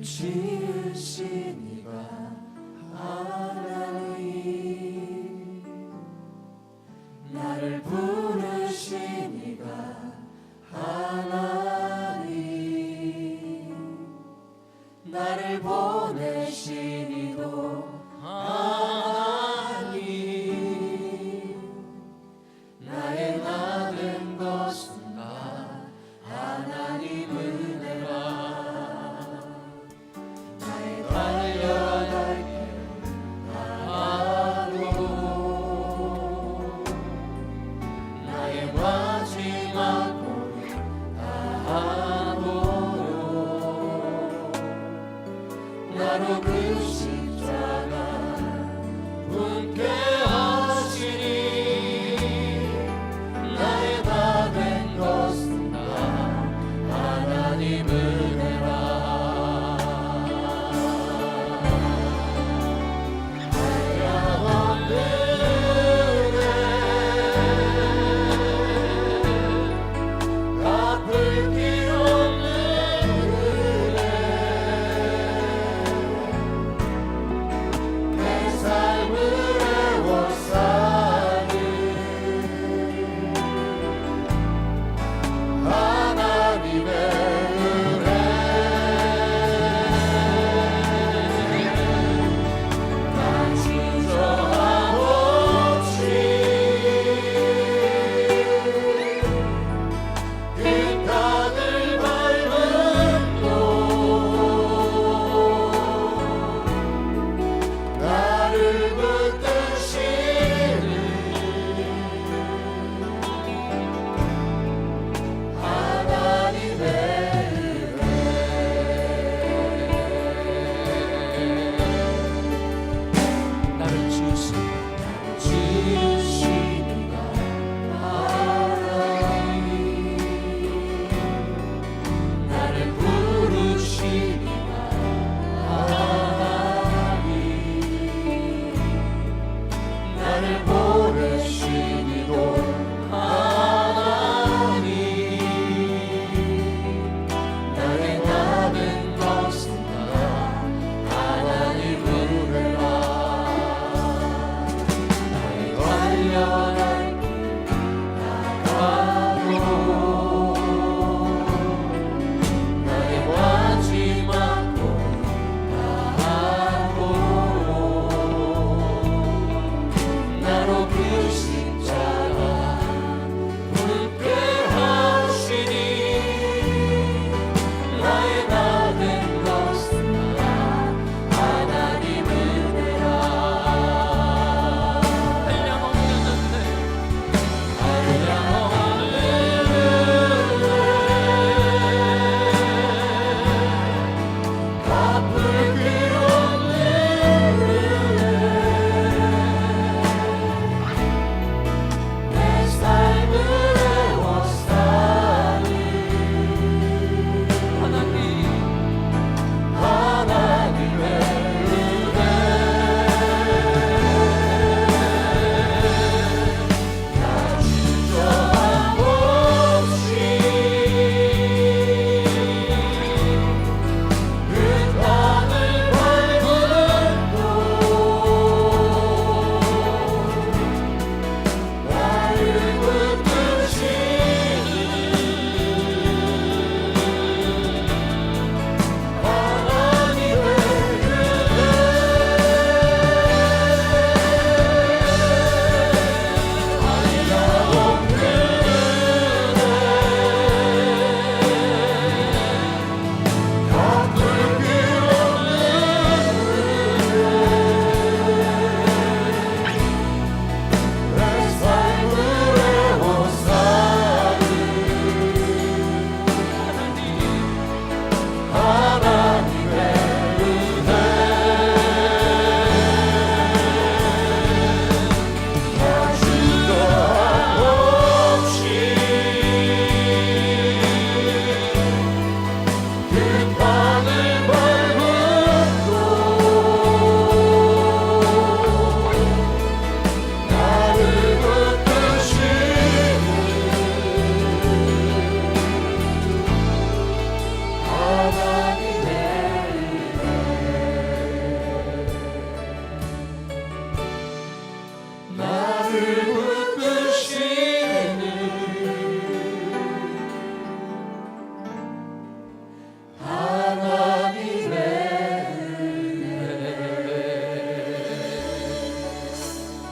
지으신 이가 하나님, 나를 부르신 이가 하나님, 나를 보내신 이도 하나님, 나의 나 된 것은 다 하나님 은혜라. 나의 달려갈 길 하루, 나의 마지막 고백 다하고요. 나로 그 십자가 분께 하시니, 나의 다 된 것은 다 하나님 은혜라. 한량없는 은혜, 갚을 길 없는 은혜,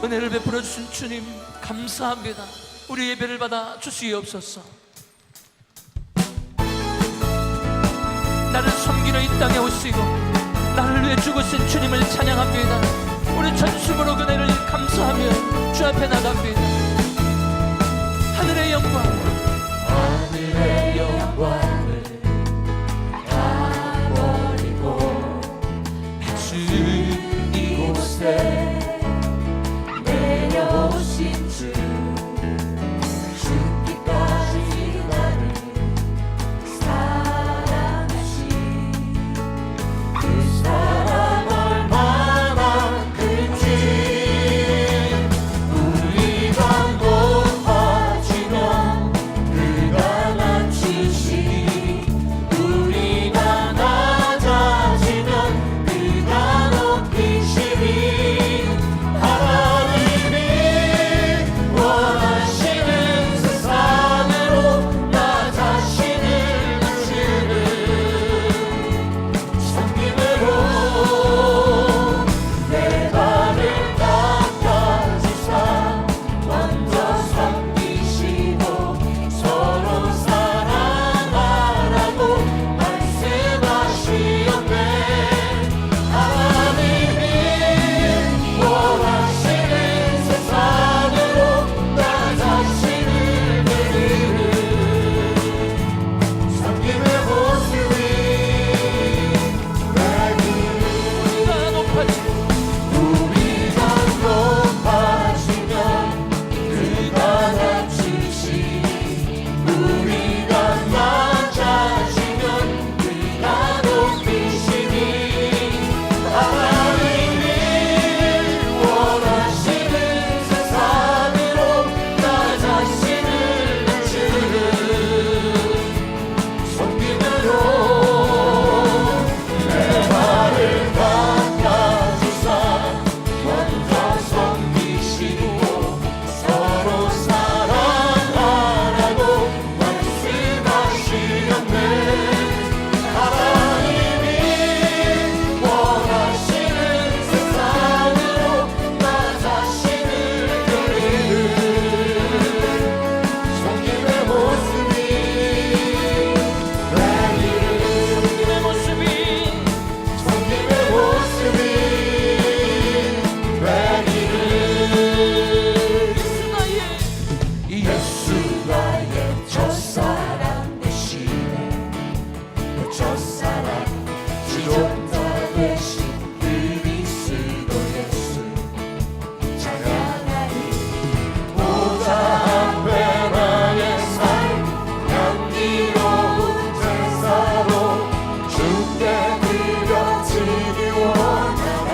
은혜를 베풀어 주신 주님 감사합니다. 우리 예배를 받아 주시옵소서. 나를 섬기러 이 땅에 오시고 나를 위해 죽으신 주님을 찬양합니다. 우리 전심으로 은혜를 감사하며 주 앞에 나갑니다. 하늘의 영광, 하늘의 영광을 다 버리고 주 이곳에 내려오신 주, 죽기까지 나를 사랑하신 그 사랑 얼마나 큰지 우리가 높아지면 그가 낮추시, 우리가 낮아지면 그가 높이시니 하나님이 원하시는 세상으로 나 자신을 낮추는 섬김으로 내 발을 닦아주사 먼저 섬기시고 서로 사랑하라고 말씀하시었네. 하나님이 원하시는 세상으로 나 자신을 드리는 섬김의 모습이 우리가 높아지고 우리가 높아지면 그가 낮추시니 우리가 낮아지면 그가 높이시니 하나님이 원하시는 세상으로 나 자신을 낮추는 섬김으로 내 발을 닦아주사 먼저 섬기시고 서로 사랑하라고 말씀하시었네. 하나님이 원하시는 세상으로 나 자신을 드리는 섬김의 모습이 섬김의 모습이 섬김의 모습이 예수 나의 첫사랑 되시네. 그 첫사랑 지존자 되신 그리스도 예수 찬양하리. 보좌 앞에 나의 삶 향기로운 제사로 주께 드려지기 원하네.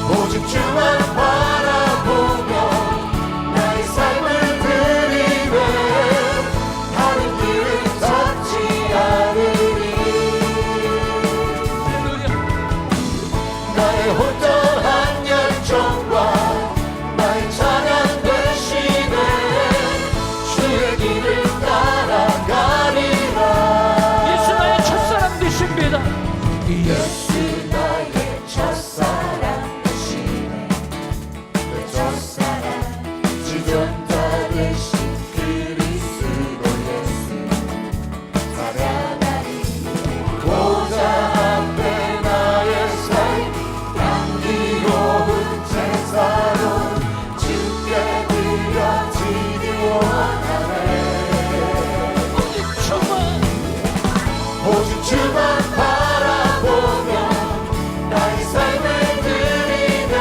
오직 주만 바라보며 나의 삶을 드리네. 다른 길을 찾지 않으리. 할렐루야. 나의 혼전한 열정과 나의 찬양 되시네. 주의 길을 따라가리라. 예수 나의 첫사랑 되십니다. 예수 나의 첫사랑 되시네. 그 첫사랑 지존자 되신 그리스도 예수 찬양하리. 보좌 앞에 나의 삶 향기로운 제사로 주께 드려지기 원하네. 오직 주만 바라보며 나의 삶을 드리네.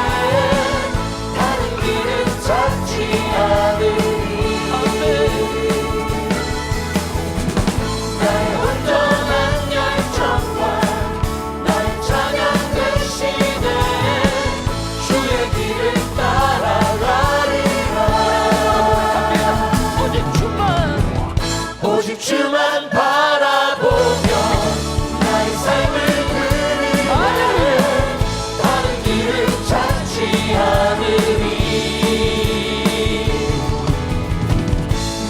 다른 길은 찾지 않으리. 나의 온전한 열정과 나의 찬양 되시네. 주의 길을 따라가리라. 오직 주만 바라보며 나의 삶을 드리네. 다른 길을 찾지 않으리.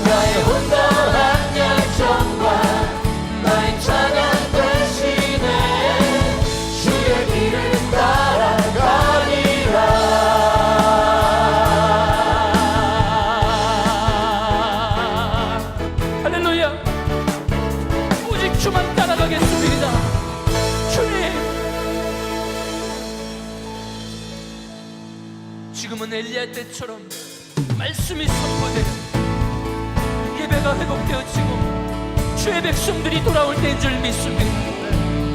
나의 온전한 열정과 나의 찬양 되시네. 주의 길을 따라가 지금은 엘리야 때처럼 말씀이 선포되어 예배가 회복되어지고 주의 백성들이 돌아올 때인 줄 믿습니다.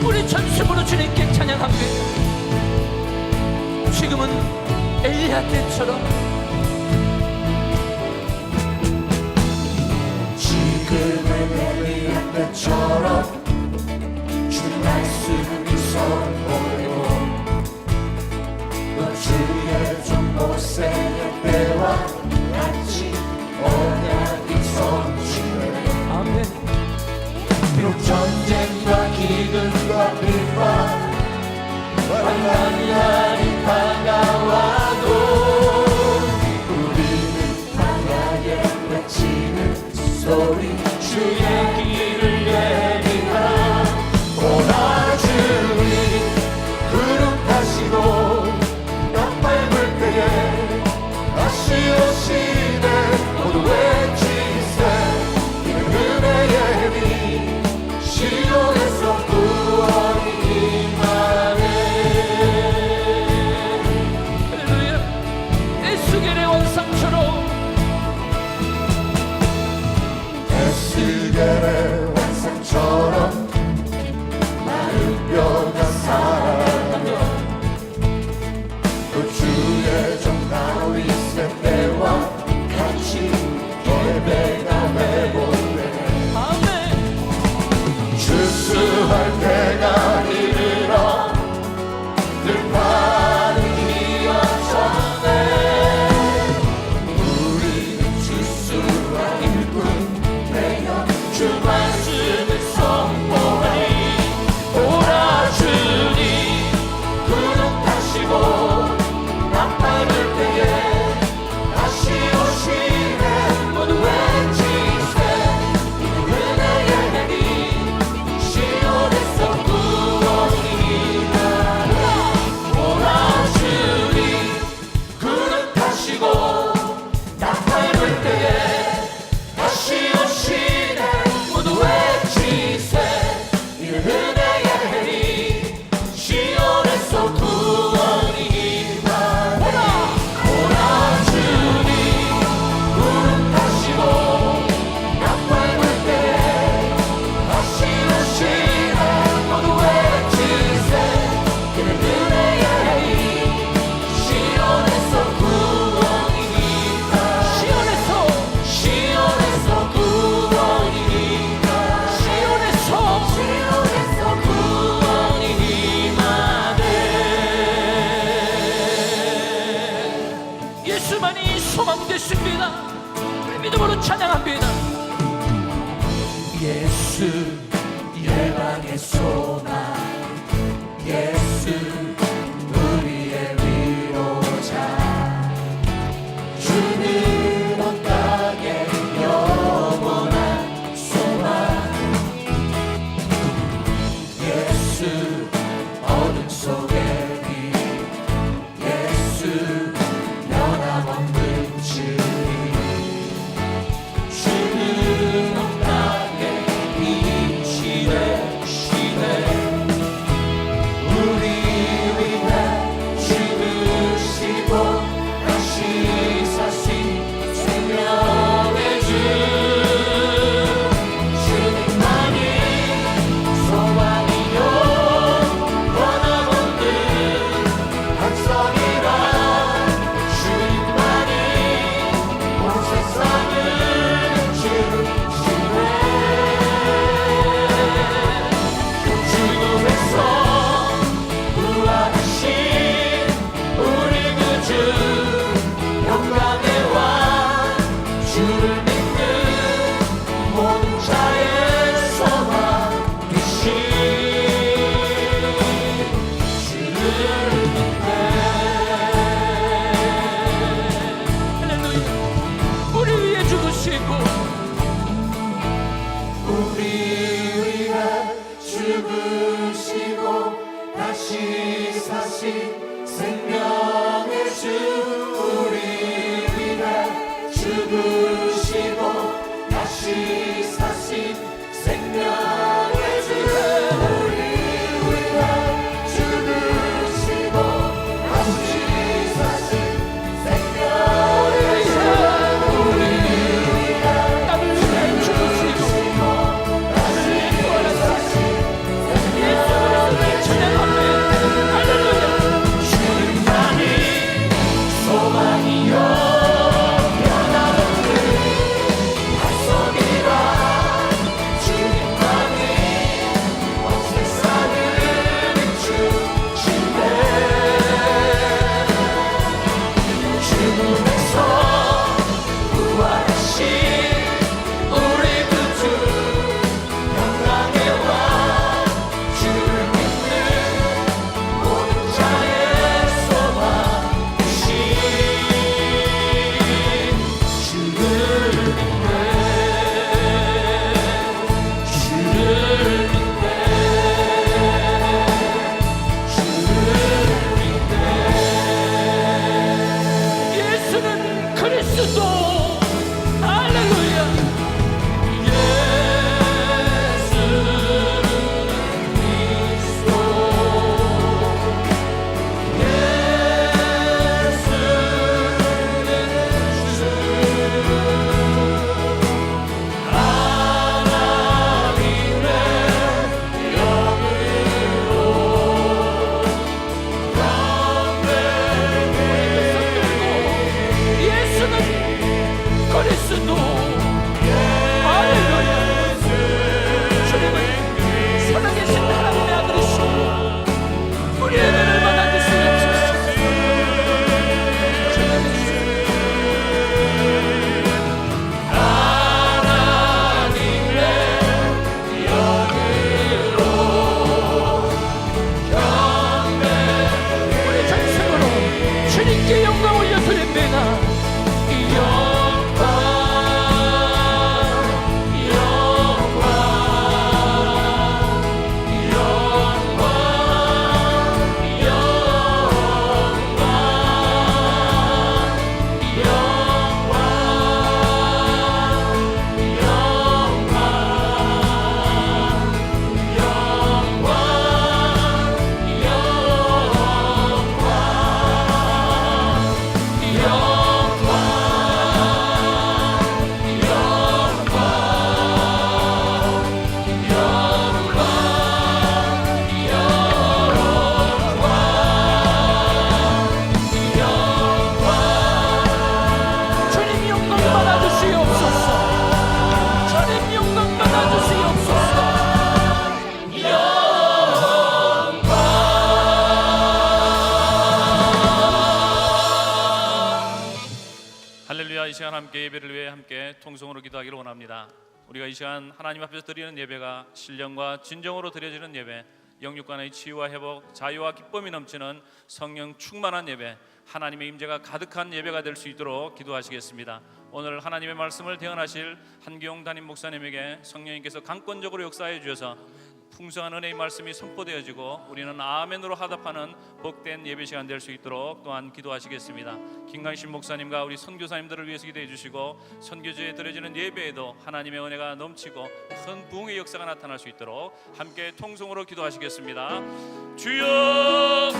우리 전심으로 주님께 찬양합니다. 지금은 엘리야 때처럼, 지금은 엘리야 때처럼 주 말씀이 선포되고 또 주의 종 모세의 때와 같이 언약이 성취되네. 아멘. 비록 전쟁과 기근과 비판 환난이 날이 다가와도 우리는 강하게 외치는 소리 주의 길을 예비하라. 오라 주님 구름 타시고 땅 밟을 때에 다시 오시네. 모두 외치세 이는 은혜의 비 시온에서 구원이 임하네. 할렐루야. 에스겔의 원상처럼, 에스겔의 환상처럼 마른 뼈가 살아나며 또 주의 종 다윗의 때와 같이 예배가 회복되네. 아멘. 주수할 때가 이르러 들판이 이어졌네. 우리는 주수할 일꾼 되어 주 말씀을 선포하니. 오라 주님 구름 타시고 땅 밟을 때에 다시 오시네. 모두 외치세 이는 은혜의 비 시온에서 구원이 임하네. 오라 주님 구름 타시고 땅 밟을 때에 다시 오시네. 모두 외치세 이는 은혜의 비 시온에서 구원이 임하네. 오라 주님 구름 타시고 땅 밟을 때에 다시 오시네. 모두 외치세 이는 은혜의 비 시온에서 구원이 임하네. 시온에서 구원이 임하네. 시온에서 구원이 임하네. 예수만이 소망 되십니다. 우리 믿음으로 찬양합니다. 예수 예방의 소망, 예수 우리의 위로자. 주는 온 땅에 영원한 소망. 예수 어둠 속의 빛, 예수 변함없는 진리. 주는 온 땅에 빛이 되시네. 우리 위해 죽으시고 다시 사신 생명의 주. 주님만이 소망이요 변함없는 항상이라. 주님만이 온 세상을 지으시네. 죽음에서 부활하신 우리 구주 영광의 왕. 주를 믿는 모든 자의 소망 되신 주를 믿네. 할렐루야. 우리 위해 죽으시고 우리 위해 죽으시고 다시 사신 생명의 주. 우리 위해 죽으시고 다시 사신 생명의 주. 우리 위해 죽으시고 다시 사신 생명의 함께 예배를 위해 함께 통성으로 기도하기를 원합니다. 우리가 이 시간 하나님 앞에서 드리는 예배가 신령과 진정으로 드려지는 예배, 영육간의 치유와 회복, 자유와 기쁨이 넘치는 성령 충만한 예배, 하나님의 임재가 가득한 예배가 될 수 있도록 기도하시겠습니다. 오늘 하나님의 말씀을 대언하실 한기용 담임 목사님에게 성령님께서 강권적으로 역사해 주셔서 풍성한 은혜의 말씀이 선포되어지고 우리는 아멘으로 하답하는 복된 예배 시간 될 수 있도록 또한 기도하시겠습니다. 김강신 목사님과 우리 선교사님들을 위해서 기도해 주시고 선교지에 드려지는 예배에도 하나님의 은혜가 넘치고 큰 부흥의 역사가 나타날 수 있도록 함께 통성으로 기도하시겠습니다. 주여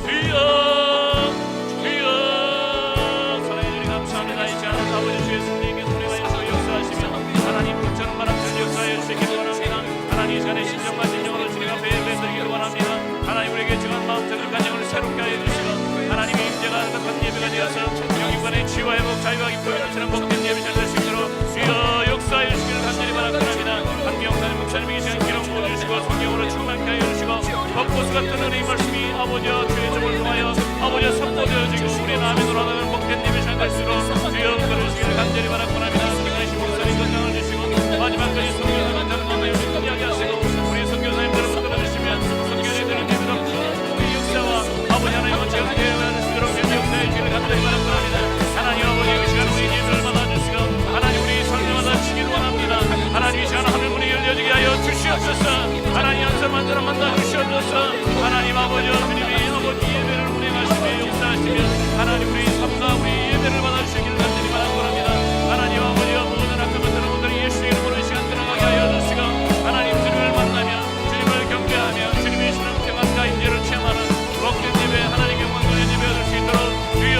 주여 주여, 사랑해 주님 감사합니다. 이 시간 아버지 주의 성령님께서 우리가 역사하시며 하나님 불처럼 바람처럼 역사해 주시기를 원합니다. 하나님 이 시간에 신정과 진정으로 주님 앞에 예배드리기를 원합니다. 하나님 우리에게 정한 마음처럼 간증을 새롭게 하여 주시고 하나님의 임재가 가득한 예배가 되어서 영육간의 치유와 회복, 자유와 기쁨이 넘치는 복된 예배가 될 수 있도록 주여 역사해 주시기를 간절히 바랍니다. 한기영사님 목사님이 이 시간 기름 부어주시고 성령으로 충만케 하여 주시고 벚꽃 같은 은혜의 말씀이 아버지와 주의 종을 통하여 아버지와 선포되어지고 우리의 아멘으로 하는 복된 예배 시간 될 수 있도록 주여 그러시기를 간절히 바랍니다. 김강신 목사님 건강을 주시고 마지막까지 성령을 간다는 마음에 이야기하시고 우리 선교사님들을 붙들어 주시면 선교사님들은 예배로 우리 역사와 아버지 하나님과 제가 대화할 수 있도록 역사해 주시기를 간절히 바랍니다. 하나님 아버지 이 시간 우리 예배를 받아주시고 하나님 우리 설명하다 주시기를 원합니다. 하나님 이 시간 하늘문이 열려지게 하여 주시옵소서. 하나님 한사 만들어 만나 주시옵소서. 하나님 아버지와 주님이 아버지 예배를 운행하시며 역사하시며 하나님 우리 삶과 우리 예배를 받아주시기를 간절히 바랍니다. 하나님 아버지와 모든 학교만 들은 분들이 예수 이름으로 이 시간 들어가게 하여 주시고 하나님 주님을 만나며 주님을 경배하며 주님의 신앙생활과 임재를 체험하는 복된 예배, 하나님 영광의 예배 얻을 수 있도록 주여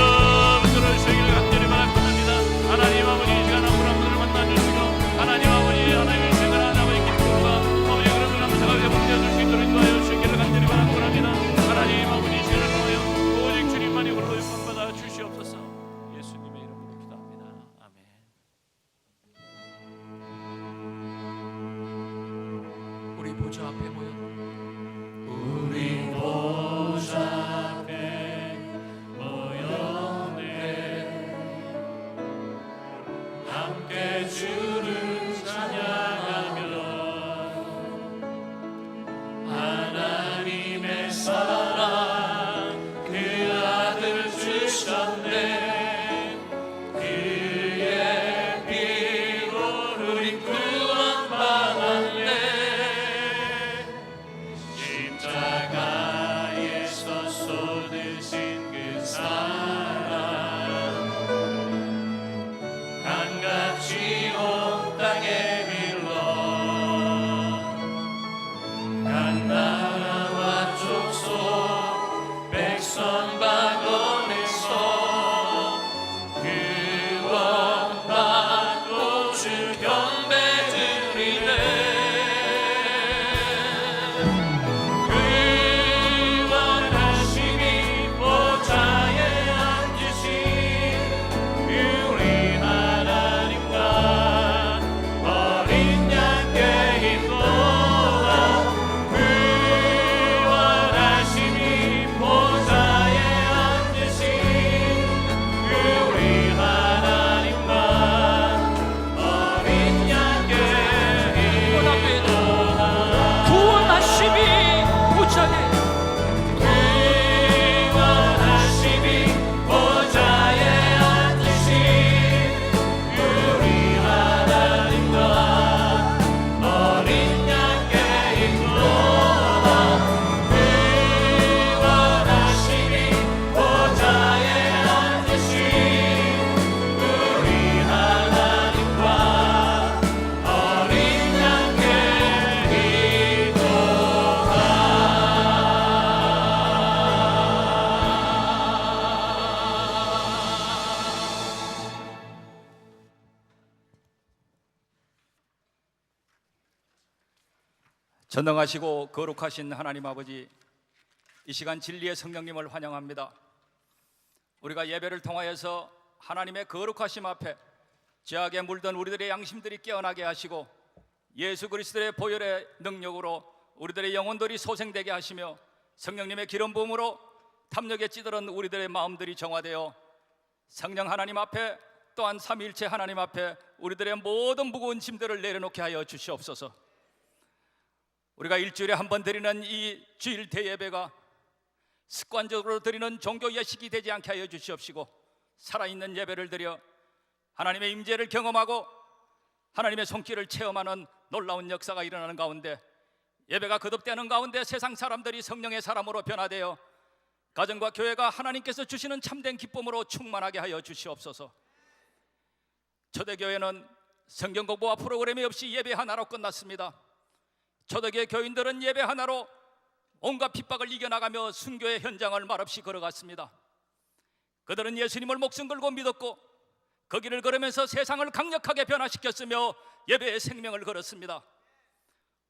들어주시기를 간절히 바랍니다. 하나님 아버지 이 시간 한 분 한 분을 만나주시고 하나님 아버지 하나님의 생활 아버지 기쁨과 아버지 그런 감사가 회복되어질 수 있도록 인도하여 주시기를 간절히 바랍니다. 하나님 아버지 이 시간을 통하여 오직 주님만이 홀로 영광받아 주시옵소서. 예수님의 이름으로 기도합니다. 아멘. 우리 보좌 앞에 모여 우리 보좌 앞에 모였네. 함께 주를 찬양하며 하나님의 사랑 그 아들 주셨네. 그의 피로 우리 구원받았네. 십자가에서 쏟으신 그 사랑 강같이 온 땅에 흘러 각 나라와 족속 백성 박원에서 구원받고 주 경배드리네. 구원하심이 보좌에 앉으신 우리 하나님과 어린 양께 있도다. 구원하심이 보좌에 앉으신 우리 하나님과 어린 양께 있도다. 구원하심이 보좌에 구원하심이 보좌에 앉으신 우리 하나님과 어린 양께 있도다. 구원하심이 보좌에 앉으신 우리 하나님과 어린 양께 전능하시고 거룩하신 하나님 아버지, 이 시간 진리의 성령님을 환영합니다. 우리가 예배를 통하여서 하나님의 거룩하심 앞에 죄악에 물든 우리들의 양심들이 깨어나게 하시고 예수 그리스도의 보혈의 능력으로 우리들의 영혼들이 소생되게 하시며 성령님의 기름 부음으로 탐욕에 찌들은 우리들의 마음들이 정화되어 성령 하나님 앞에 또한 삼위일체 하나님 앞에 우리들의 모든 무거운 짐들을 내려놓게 하여 주시옵소서. 우리가 일주일에 한 번 드리는 이 주일 대예배가 습관적으로 드리는 종교 예식이 되지 않게 하여 주시옵시고, 살아있는 예배를 드려 하나님의 임재를 경험하고 하나님의 손길을 체험하는 놀라운 역사가 일어나는 가운데, 예배가 거듭되는 가운데 세상 사람들이 성령의 사람으로 변화되어 가정과 교회가 하나님께서 주시는 참된 기쁨으로 충만하게 하여 주시옵소서. 초대교회는 성경 공부와 프로그램이 없이 예배 하나로 끝났습니다. 초대교회 교인들은 예배 하나로 온갖 핍박을 이겨나가며 순교의 현장을 말없이 걸어갔습니다. 그들은 예수님을 목숨 걸고 믿었고 그 길을 걸으면서 세상을 강력하게 변화시켰으며 예배의 생명을 걸었습니다.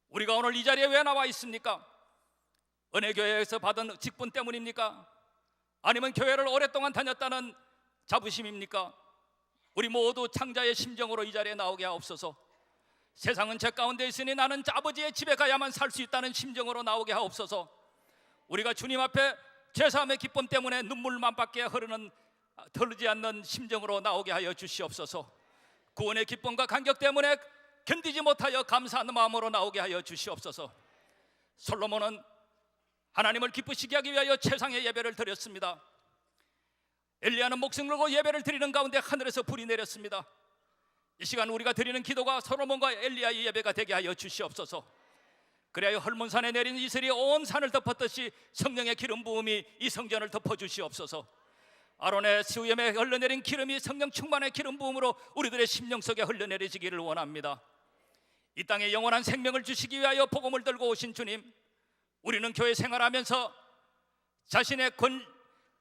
우리가 오늘 이 자리에 왜 나와 있습니까? 은혜교회에서 받은 직분 때문입니까? 아니면 교회를 오랫동안 다녔다는 자부심입니까? 우리 모두 창자의 심정으로 이 자리에 나오게 하옵소서. 세상은 제 가운데 있으니 나는 아버지의 집에 가야만 살 수 있다는 심정으로 나오게 하옵소서. 우리가 주님 앞에 죄사함의 기쁨 때문에 눈물만밖에 흐르지 않는 심정으로 나오게 하여 주시옵소서. 구원의 기쁨과 감격 때문에 견디지 못하여 감사하는 마음으로 나오게 하여 주시옵소서. 솔로몬은 하나님을 기쁘시게 하기 위하여 최상의 예배를 드렸습니다. 엘리야는 목숨 걸고 예배를 드리는 가운데 하늘에서 불이 내렸습니다. 이 시간 우리가 드리는 기도가 솔로몬과 엘리야의 예배가 되게 하여 주시옵소서. 그래야 헐몬산에 내린 이슬이 온 산을 덮었듯이 성령의 기름 부음이 이 성전을 덮어주시옵소서. 아론의 수염에 흘러내린 기름이 성령 충만의 기름 부음으로 우리들의 심령 속에 흘러내리시기를 원합니다. 이 땅에 영원한 생명을 주시기 위하여 복음을 들고 오신 주님, 우리는 교회 생활하면서 자신의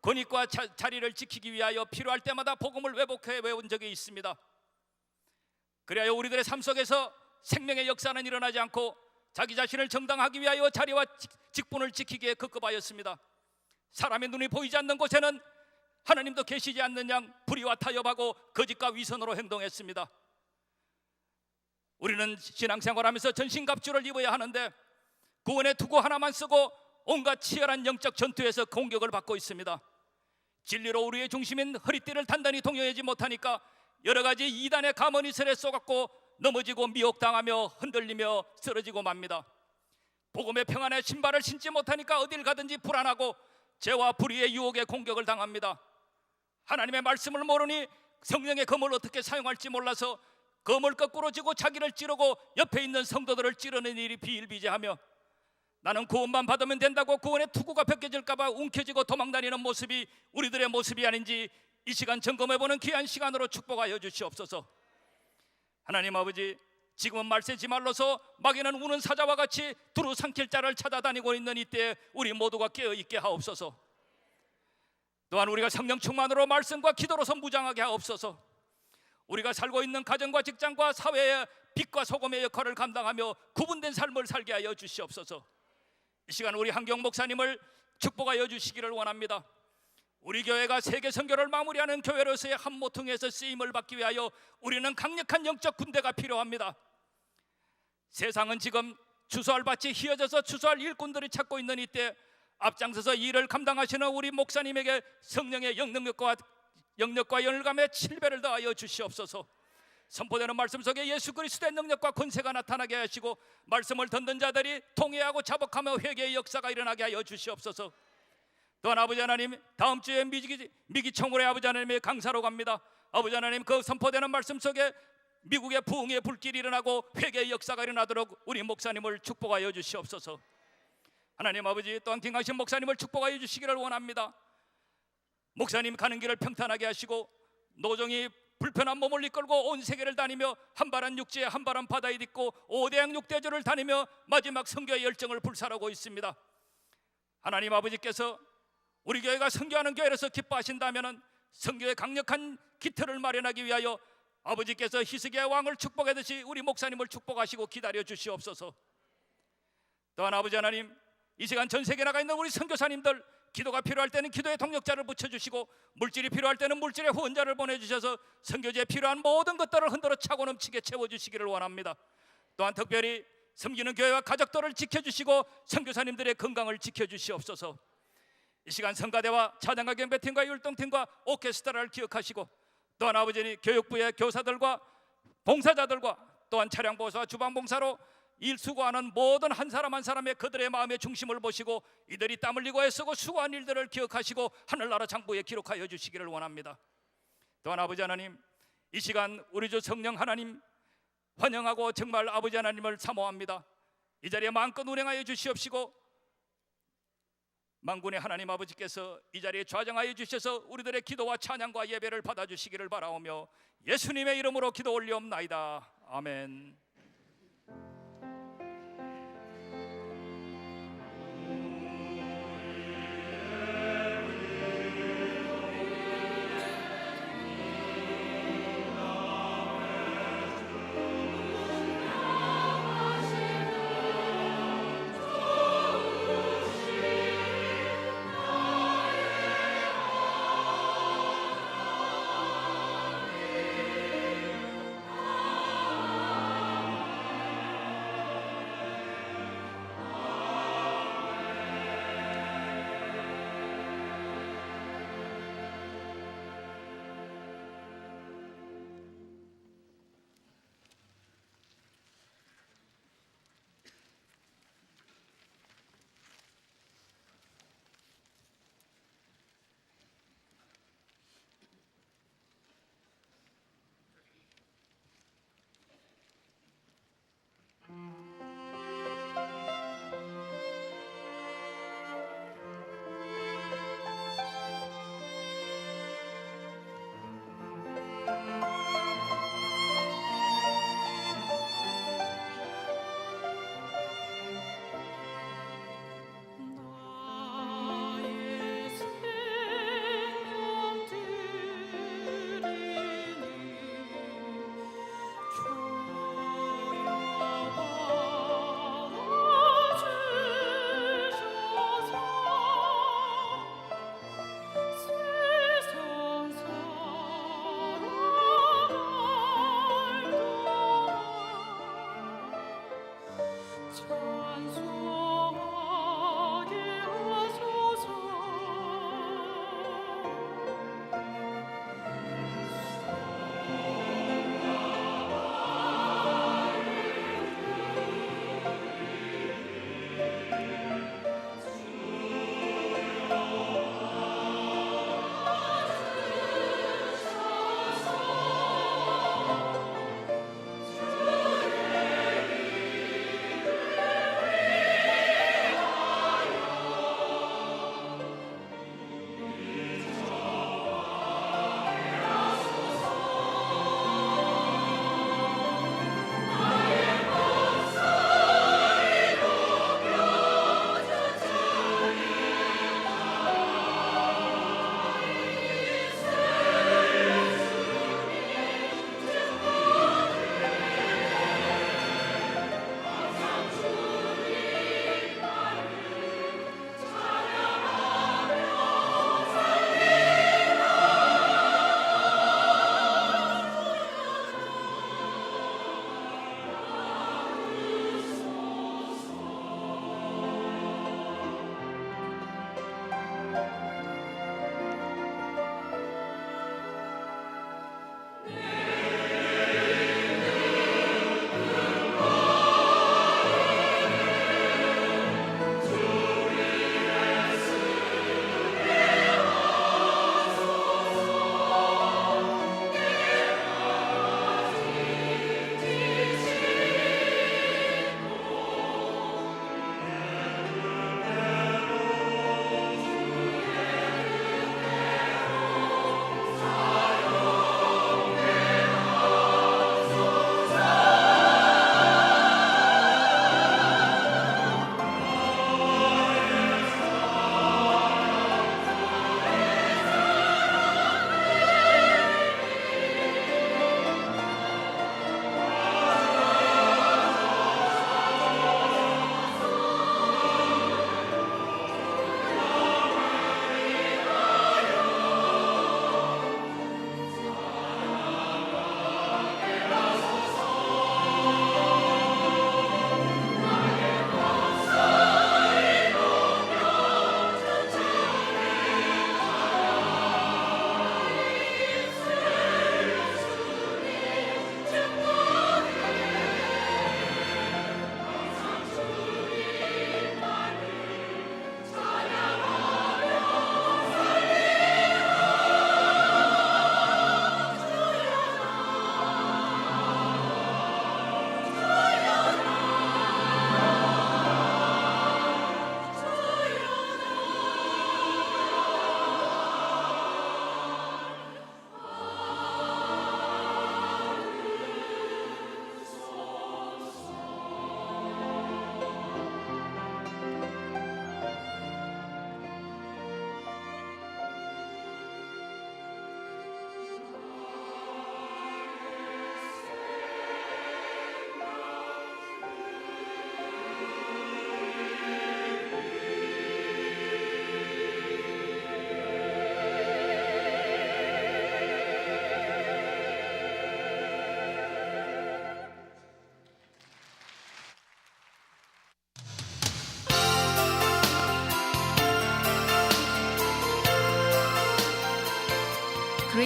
권익과 자리를 지키기 위하여 필요할 때마다 복음을 왜곡해 외운 적이 있습니다. 그래야 우리들의 삶 속에서 생명의 역사는 일어나지 않고 자기 자신을 정당하기 위하여 자리와 직분을 지키기에 급급하였습니다. 사람의 눈이 보이지 않는 곳에는 하나님도 계시지 않는 양 불의와 타협하고 거짓과 위선으로 행동했습니다. 우리는 신앙생활하면서 전신갑주를 입어야 하는데 구원의 투구 하나만 쓰고 온갖 치열한 영적 전투에서 공격을 받고 있습니다. 진리로 우리의 중심인 허리띠를 단단히 동요하지 못하니까 여러 가지 이단의 가머니설에 쏘갖고 넘어지고 미혹당하며 흔들리며 쓰러지고 맙니다. 복음의 평안의 신발을 신지 못하니까 어딜 가든지 불안하고 죄와 불의의 유혹에 공격을 당합니다. 하나님의 말씀을 모르니 성령의 검을 어떻게 사용할지 몰라서 검을 거꾸로 쥐고 자기를 찌르고 옆에 있는 성도들을 찌르는 일이 비일비재하며, 나는 구원만 받으면 된다고 구원의 투구가 벗겨질까봐 움켜쥐고 도망다니는 모습이 우리들의 모습이 아닌지 이 시간 점검해보는 귀한 시간으로 축복하여 주시옵소서. 하나님 아버지, 지금은 말세지 말로서 마귀는 우는 사자와 같이 두루 삼킬 자를 찾아다니고 있는 이때에 우리 모두가 깨어있게 하옵소서. 또한 우리가 성령 충만으로 말씀과 기도로서 무장하게 하옵소서. 우리가 살고 있는 가정과 직장과 사회의 빛과 소금의 역할을 감당하며 구분된 삶을 살게 하여 주시옵소서. 이 시간 우리 한경 목사님을 축복하여 주시기를 원합니다. 우리 교회가 세계 선교를 마무리하는 교회로서의 한 모퉁이에서 쓰임을 받기 위하여 우리는 강력한 영적 군대가 필요합니다. 세상은 지금 추수할밭이 휘어져서 추수할 일꾼들이 찾고 있는 이때 앞장서서 일을 감당하시는 우리 목사님에게 성령의 영능력과 열감에 7배를 더하여 주시옵소서. 선포되는 말씀 속에 예수 그리스도의 능력과 권세가 나타나게 하시고 말씀을 듣는 자들이 통회하고 자복하며 회개의 역사가 일어나게 하여 주시옵소서. 또한 아버지 하나님, 다음 주에 미기총으로의 아버지 하나님의 강사로 갑니다. 아버지 하나님, 그 선포되는 말씀 속에 미국의 부흥의 불길이 일어나고 회개의 역사가 일어나도록 우리 목사님을 축복하여 주시옵소서. 하나님 아버지, 또한 김강신 목사님을 축복하여 주시기를 원합니다. 목사님 가는 길을 평탄하게 하시고 노정이 불편한 몸을 이끌고 온 세계를 다니며 한바람 육지에 한바람 바다에 딛고 5대양 6대조를 다니며 마지막 선교의 열정을 불살하고 있습니다. 하나님 아버지께서 우리 교회가 선교하는 교회로서 기뻐하신다면 선교의 강력한 기틀을 마련하기 위하여 아버지께서 히스기야의 왕을 축복하듯이 우리 목사님을 축복하시고 기다려 주시옵소서. 또한 아버지 하나님, 이 시간 전 세계에 나가 있는 우리 선교사님들, 기도가 필요할 때는 기도의 동력자를 붙여주시고 물질이 필요할 때는 물질의 후원자를 보내주셔서 선교지에 필요한 모든 것들을 흔들어 차고 넘치게 채워주시기를 원합니다. 또한 특별히 섬기는 교회와 가족들을 지켜주시고 선교사님들의 건강을 지켜주시옵소서. 이 시간 성가대와 찬양가 경배팀과 율동팀과 오케스트라를 기억하시고 또한 아버지 교육부의 교사들과 봉사자들과 또한 차량보수와 주방봉사로 일수고하는 모든 한 사람 한 사람의 그들의 마음의 중심을 보시고 이들이 땀 흘리고 애쓰고 수고한 일들을 기억하시고 하늘나라 장부에 기록하여 주시기를 원합니다. 또한 아버지 하나님, 이 시간 우리 주 성령 하나님 환영하고 정말 아버지 하나님을 사모합니다. 이 자리에 마음껏 운행하여 주시옵시고 만군의 하나님 아버지께서 이 자리에 좌정하여 주셔서 우리들의 기도와 찬양과 예배를 받아주시기를 바라오며 예수님의 이름으로 기도 올리옵나이다. 아멘.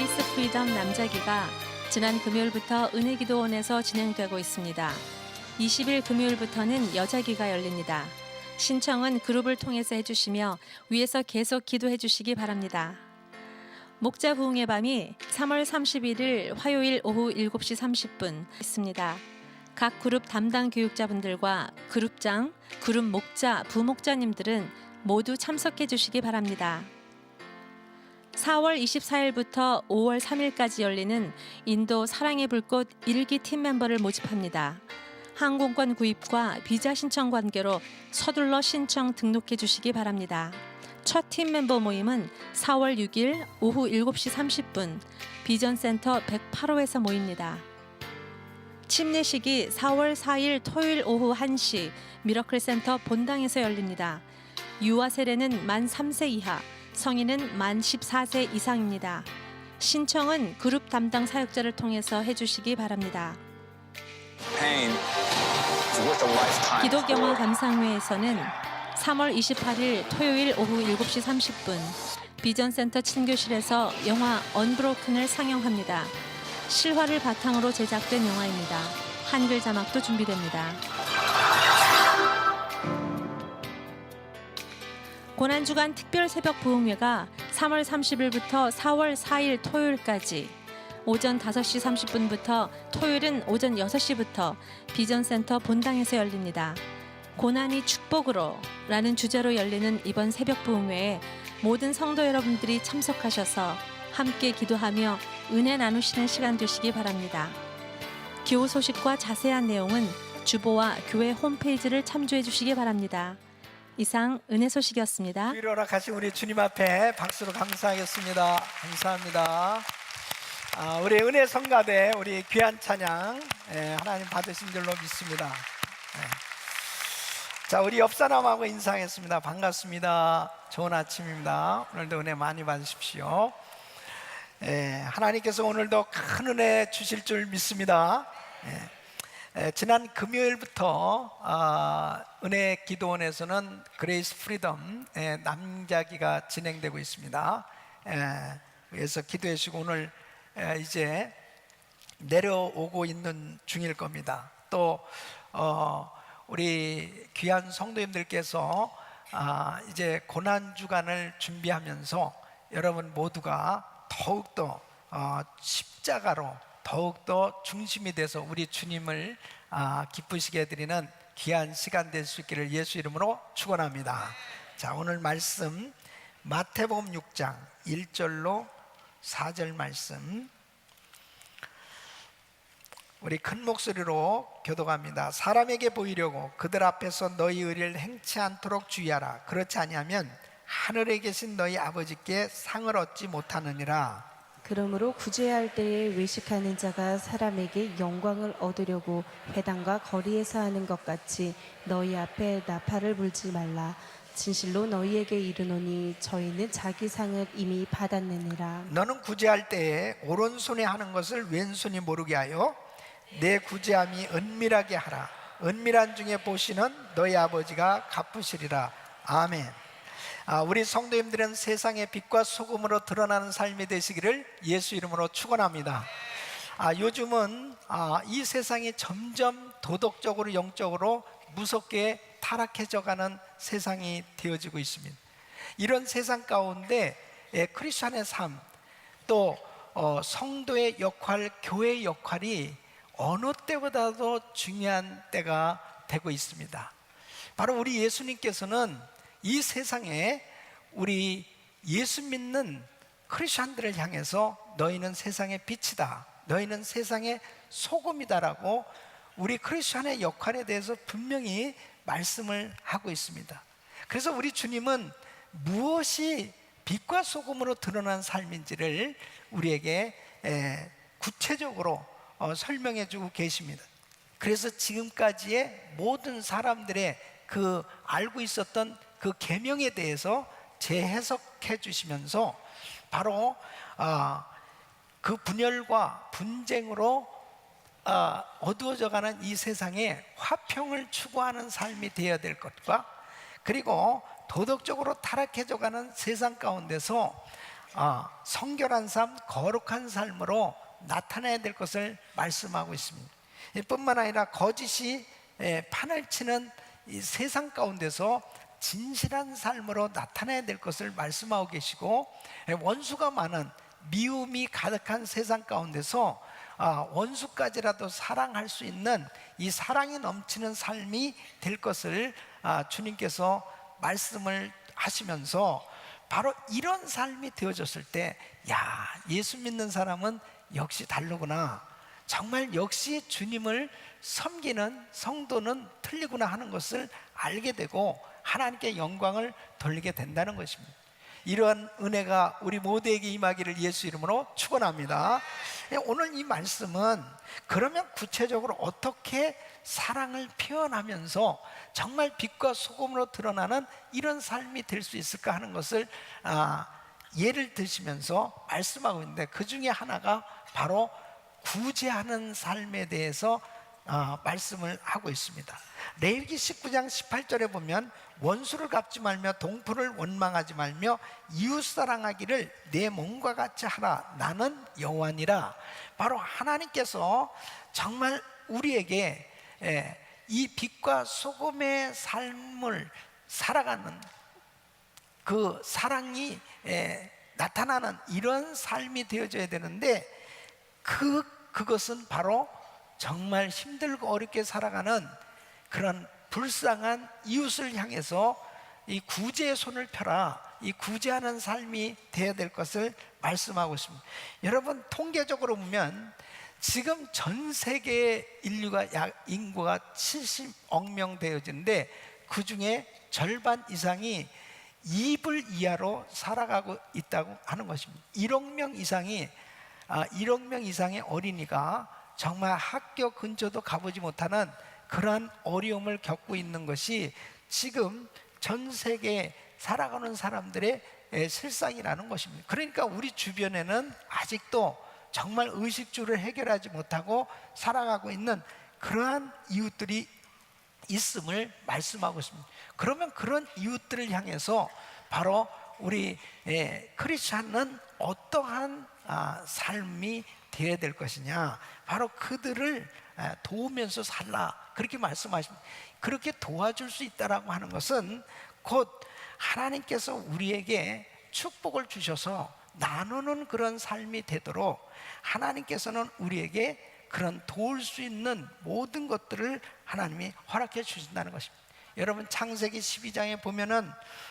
그레이스 프리덤 남자기가 지난 금요일부터 은혜기도원에서 진행되고 있습니다. 20일 금요일부터는 여자기가 열립니다. 신청은 그룹을 통해서 해주시며 위에서 계속 기도해 주시기 바랍니다. 목자 부흥의 밤이 3월 31일 화요일 오후 7시 30분 있습니다. 각 그룹 담당 교육자분들과 그룹장, 그룹 목자, 부목자님들은 모두 참석해 주시기 바랍니다. 4월 24일부터 5월 3일까지 열리는 인도 사랑의 불꽃 1기 팀 멤버를 모집합니다. 항공권 구입과 비자 신청 관계로 서둘러 신청 등록해 주시기 바랍니다. 첫 팀 멤버 모임은 4월 6일 오후 7시 30분 비전센터 108호에서 모입니다. 침례식이 4월 4일 토요일 오후 1시 미러클센터 본당에서 열립니다. 유아 세례는 만 3세 이하, 성인은 만 14세 이상입니다. 신청은 그룹 담당 사역자를 통해서 해주시기 바랍니다. 기독영화 감상회에서는 3월 28일 토요일 오후 7시 30분 비전센터 친교실에서 영화 언브로큰을 상영합니다. 실화를 바탕으로 제작된 영화입니다. 한글 자막도 준비됩니다. 고난주간 특별 새벽 부흥회가 3월 30일부터 4월 4일 토요일까지 오전 5시 30분부터 토요일은 오전 6시부터 비전센터 본당에서 열립니다. 고난이 축복으로 라는 주제로 열리는 이번 새벽 부흥회에 모든 성도 여러분들이 참석하셔서 함께 기도하며 은혜 나누시는 시간 되시기 바랍니다. 기호 소식과 자세한 내용은 주보와 교회 홈페이지를 참조해 주시기 바랍니다. 이상 은혜 소식이었습니다. 주의를 허락하신 우리 주님 앞에 박수로 감사하겠습니다. 감사합니다. 우리 은혜 성가대 우리 귀한 찬양 하나님 받으신 줄로 믿습니다. 자, 우리 옆사람하고 인사하겠습니다. 반갑습니다. 좋은 아침입니다. 오늘도 은혜 많이 받으십시오. 하나님께서 오늘도 큰 은혜 주실 줄 믿습니다. 지난 금요일부터 은혜 기도원에서는 그레이스 프리덤 남자기가 진행되고 있습니다. 그래서 기도해 주시고 오늘 이제 내려오고 있는 중일 겁니다. 또 우리 귀한 성도님들께서 이제 고난주간을 준비하면서 여러분 모두가 더욱더 십자가로 더욱더 중심이 돼서 우리 주님을 기쁘시게 해드리는 귀한 시간 될 수 있기를 예수 이름으로 축원합니다. 자, 오늘 말씀 마태복음 6장 1절로 4절 말씀 우리 큰 목소리로 교독합니다. 사람에게 보이려고 그들 앞에서 너희 의를 행치 않도록 주의하라. 그렇지 아니하면 하늘에 계신 너희 아버지께 상을 얻지 못하느니라. 그러므로 구제할 때에 외식하는 자가 사람에게 영광을 얻으려고 회당과 거리에서 하는 것 같이 너희 앞에 나팔을 불지 말라. 진실로 너희에게 이르노니 저희는 자기 상을 이미 받았느니라. 너는 구제할 때에 오른손에 하는 것을 왼손이 모르게 하여 내 구제함이 은밀하게 하라. 은밀한 중에 보시는 너희 아버지가 갚으시리라. 아멘. 우리 성도님들은 세상의 빛과 소금으로 드러나는 삶이 되시기를 예수 이름으로 축원합니다. 요즘은 이 세상이 점점 도덕적으로 영적으로 무섭게 타락해져가는 세상이 되어지고 있습니다. 이런 세상 가운데 크리스천의 삶, 또 성도의 역할, 교회의 역할이 어느 때보다도 중요한 때가 되고 있습니다. 바로 우리 예수님께서는 이 세상에 우리 예수 믿는 크리스천들을 향해서 너희는 세상의 빛이다, 너희는 세상의 소금이다라고 우리 크리스천의 역할에 대해서 분명히 말씀을 하고 있습니다. 그래서 우리 주님은 무엇이 빛과 소금으로 드러난 삶인지를 우리에게 구체적으로 설명해 주고 계십니다. 그래서 지금까지의 모든 사람들의 그 알고 있었던 그 계명에 대해서 재해석해 주시면서 바로 그 분열과 분쟁으로 어두워져가는 이 세상에 화평을 추구하는 삶이 되어야 될 것과, 그리고 도덕적으로 타락해져가는 세상 가운데서 성결한 삶, 거룩한 삶으로 나타내야 될 것을 말씀하고 있습니다. 뿐만 아니라 거짓이 판을 치는 이 세상 가운데서 진실한 삶으로 나타내야 될 것을 말씀하고 계시고, 원수가 많은 미움이 가득한 세상 가운데서 원수까지라도 사랑할 수 있는 이 사랑이 넘치는 삶이 될 것을 주님께서 말씀을 하시면서, 바로 이런 삶이 되어졌을 때, 야, 예수 믿는 사람은 역시 다르구나, 정말 역시 주님을 섬기는 성도는 틀리구나 하는 것을 알게 되고 하나님께 영광을 돌리게 된다는 것입니다. 이러한 은혜가 우리 모두에게 임하기를 예수 이름으로 축원합니다. 오늘 이 말씀은 그러면 구체적으로 어떻게 사랑을 표현하면서 정말 빛과 소금으로 드러나는 이런 삶이 될 수 있을까 하는 것을 예를 드시면서 말씀하고 있는데, 그 중에 하나가 바로 구제하는 삶에 대해서 말씀을 하고 있습니다. 레위기 19장 18절에 보면, 원수를 갚지 말며 동포를 원망하지 말며 이웃사랑하기를 내 몸과 같이 하라, 나는 여호와니라. 바로 하나님께서 정말 우리에게 이 빛과 소금의 삶을 살아가는 그 사랑이 나타나는 이런 삶이 되어져야 되는데, 그것은 바로 정말 힘들고 어렵게 살아가는 그런 불쌍한 이웃을 향해서 이 구제의 손을 펴라, 이 구제하는 삶이 되어야 될 것을 말씀하고 있습니다. 여러분, 통계적으로 보면 지금 전 세계 인류가 인구가 70억 명 되어지는데, 그 중에 절반 이상이 이불 이하로 살아가고 있다고 하는 것입니다. 1억 명 이상의 어린이가 정말 학교 근처도 가보지 못하는 그러한 어려움을 겪고 있는 것이 지금 전 세계에 살아가는 사람들의 실상이라는 것입니다. 그러니까 우리 주변에는 아직도 정말 의식주를 해결하지 못하고 살아가고 있는 그러한 이웃들이 있음을 말씀하고 있습니다. 그러면 그런 이웃들을 향해서 바로 우리 크리스찬은 어떠한 삶이 되어야 될 것이냐, 바로 그들을 도우면서 살라, 그렇게 말씀하십니다. 그렇게 도와줄 수 있다라고 하는 것은 곧 하나님께서 우리에게 축복을 주셔서 나누는 그런 삶이 되도록 하나님께서는 우리에게 그런 도울 수 있는 모든 것들을 하나님이 허락해 주신다는 것입니다. 여러분, 창세기 12장에 보면은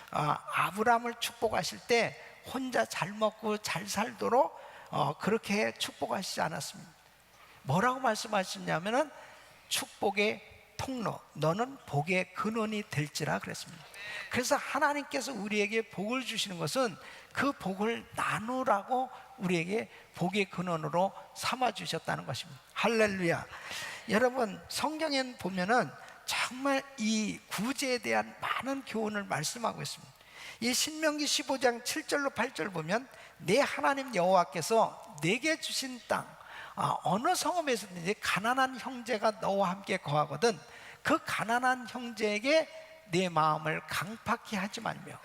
아브라함을 축복하실 때 혼자 잘 먹고 잘 살도록 그렇게 축복하시지 않았습니다. 뭐라고 말씀하시냐면은 축복의 통로, 너는 복의 근원이 될지라 그랬습니다. 그래서 하나님께서 우리에게 복을 주시는 것은 그 복을 나누라고 우리에게 복의 근원으로 삼아 주셨다는 것입니다. 할렐루야. 여러분, 성경에 보면은 정말 이 구제에 대한 많은 교훈을 말씀하고 있습니다. 이 신명기 15장 7절로 8절 보면, 내 하나님 여호와께서 내게 주신 땅, 어느 성읍에서든지 가난한 형제가 너와 함께 거하거든 그 가난한 형제에게 내 마음을 강팍히 하지 말며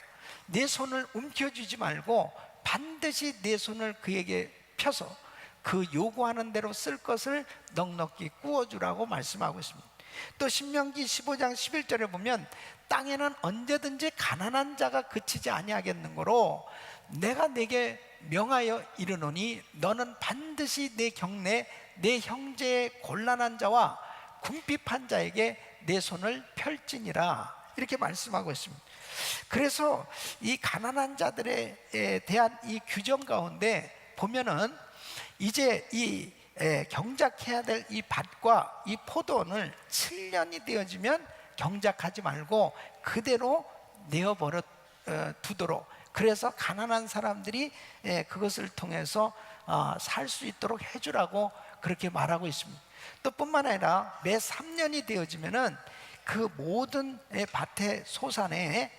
내 손을 움켜쥐지 말고 반드시 내 손을 그에게 펴서 그 요구하는 대로 쓸 것을 넉넉히 구워주라고 말씀하고 있습니다. 또 신명기 15장 11절에 보면, 땅에는 언제든지 가난한 자가 그치지 아니하겠는고로 내가 내게 명하여 이르노니 너는 반드시 내 경내 내 형제의 곤란한 자와 궁핍한 자에게 내 손을 펼지니라, 이렇게 말씀하고 있습니다. 그래서 이 가난한 자들에 대한 이 규정 가운데 보면은 이제 이 경작해야 될 이 밭과 이 포도원을 7년이 되어지면 경작하지 말고 그대로 내어버려 두도록, 그래서 가난한 사람들이 그것을 통해서 살 수 있도록 해주라고 그렇게 말하고 있습니다. 또 뿐만 아니라 매 3년이 되어지면은 그 모든 밭의 소산에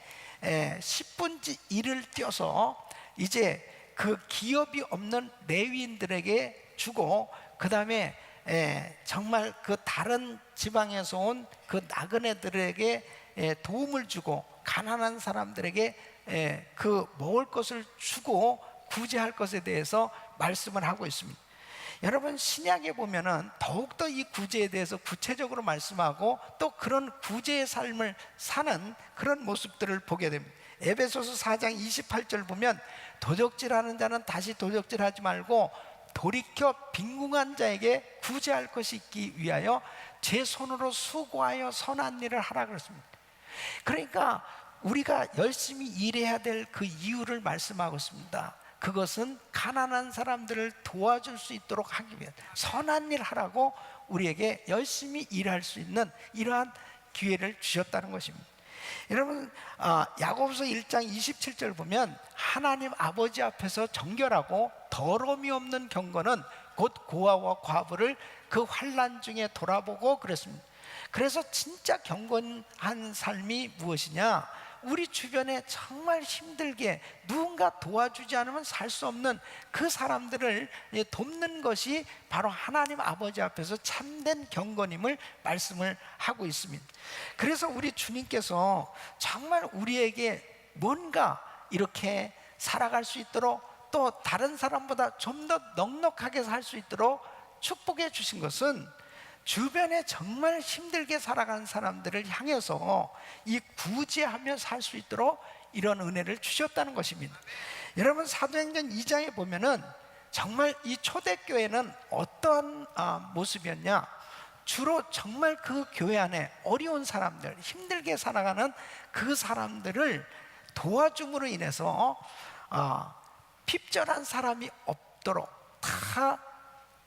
10분지 1을 떼어서 이제 그 기업이 없는 레위인들에게 주고, 그 다음에 정말 그 다른 지방에서 온 그 나그네들에게 도움을 주고 가난한 사람들에게 그 먹을 것을 주고 구제할 것에 대해서 말씀을 하고 있습니다. 여러분, 신약에 보면은 더욱더 이 구제에 대해서 구체적으로 말씀하고 또 그런 구제의 삶을 사는 그런 모습들을 보게 됩니다. 에베소서 4장 28절 보면 도적질하는 자는 다시 도적질하지 말고 돌이켜 빈궁한 자에게 구제할 것이 있기 위하여 제 손으로 수고하여 선한 일을 하라 그랬습니다. 그러니까 우리가 열심히 일해야 될 그 이유를 말씀하고 있습니다. 그것은 가난한 사람들을 도와줄 수 있도록 하기 위해 선한 일 하라고 우리에게 열심히 일할 수 있는 이러한 기회를 주셨다는 것입니다. 여러분, 야고보서 1장 27절 보면 하나님 아버지 앞에서 정결하고 더러움이 없는 경건은 곧 고아와 과부를 그 환난 중에 돌아보고 그랬습니다. 그래서 진짜 경건한 삶이 무엇이냐? 우리 주변에 정말 힘들게 누군가 도와주지 않으면 살 수 없는 그 사람들을 돕는 것이 바로 하나님 아버지 앞에서 참된 경건임을 말씀을 하고 있습니다. 그래서 우리 주님께서 정말 우리에게 뭔가 이렇게 살아갈 수 있도록 또 다른 사람보다 좀 더 넉넉하게 살 수 있도록 축복해 주신 것은 주변에 정말 힘들게 살아가는 사람들을 향해서 이 구제하며 살 수 있도록 이런 은혜를 주셨다는 것입니다. 여러분, 사도행전 2장에 보면은 정말 이 초대교회는 어떤 모습이었냐? 주로 정말 그 교회 안에 어려운 사람들, 힘들게 살아가는 그 사람들을 도와줌으로 인해서 핍절한 사람이 없도록 다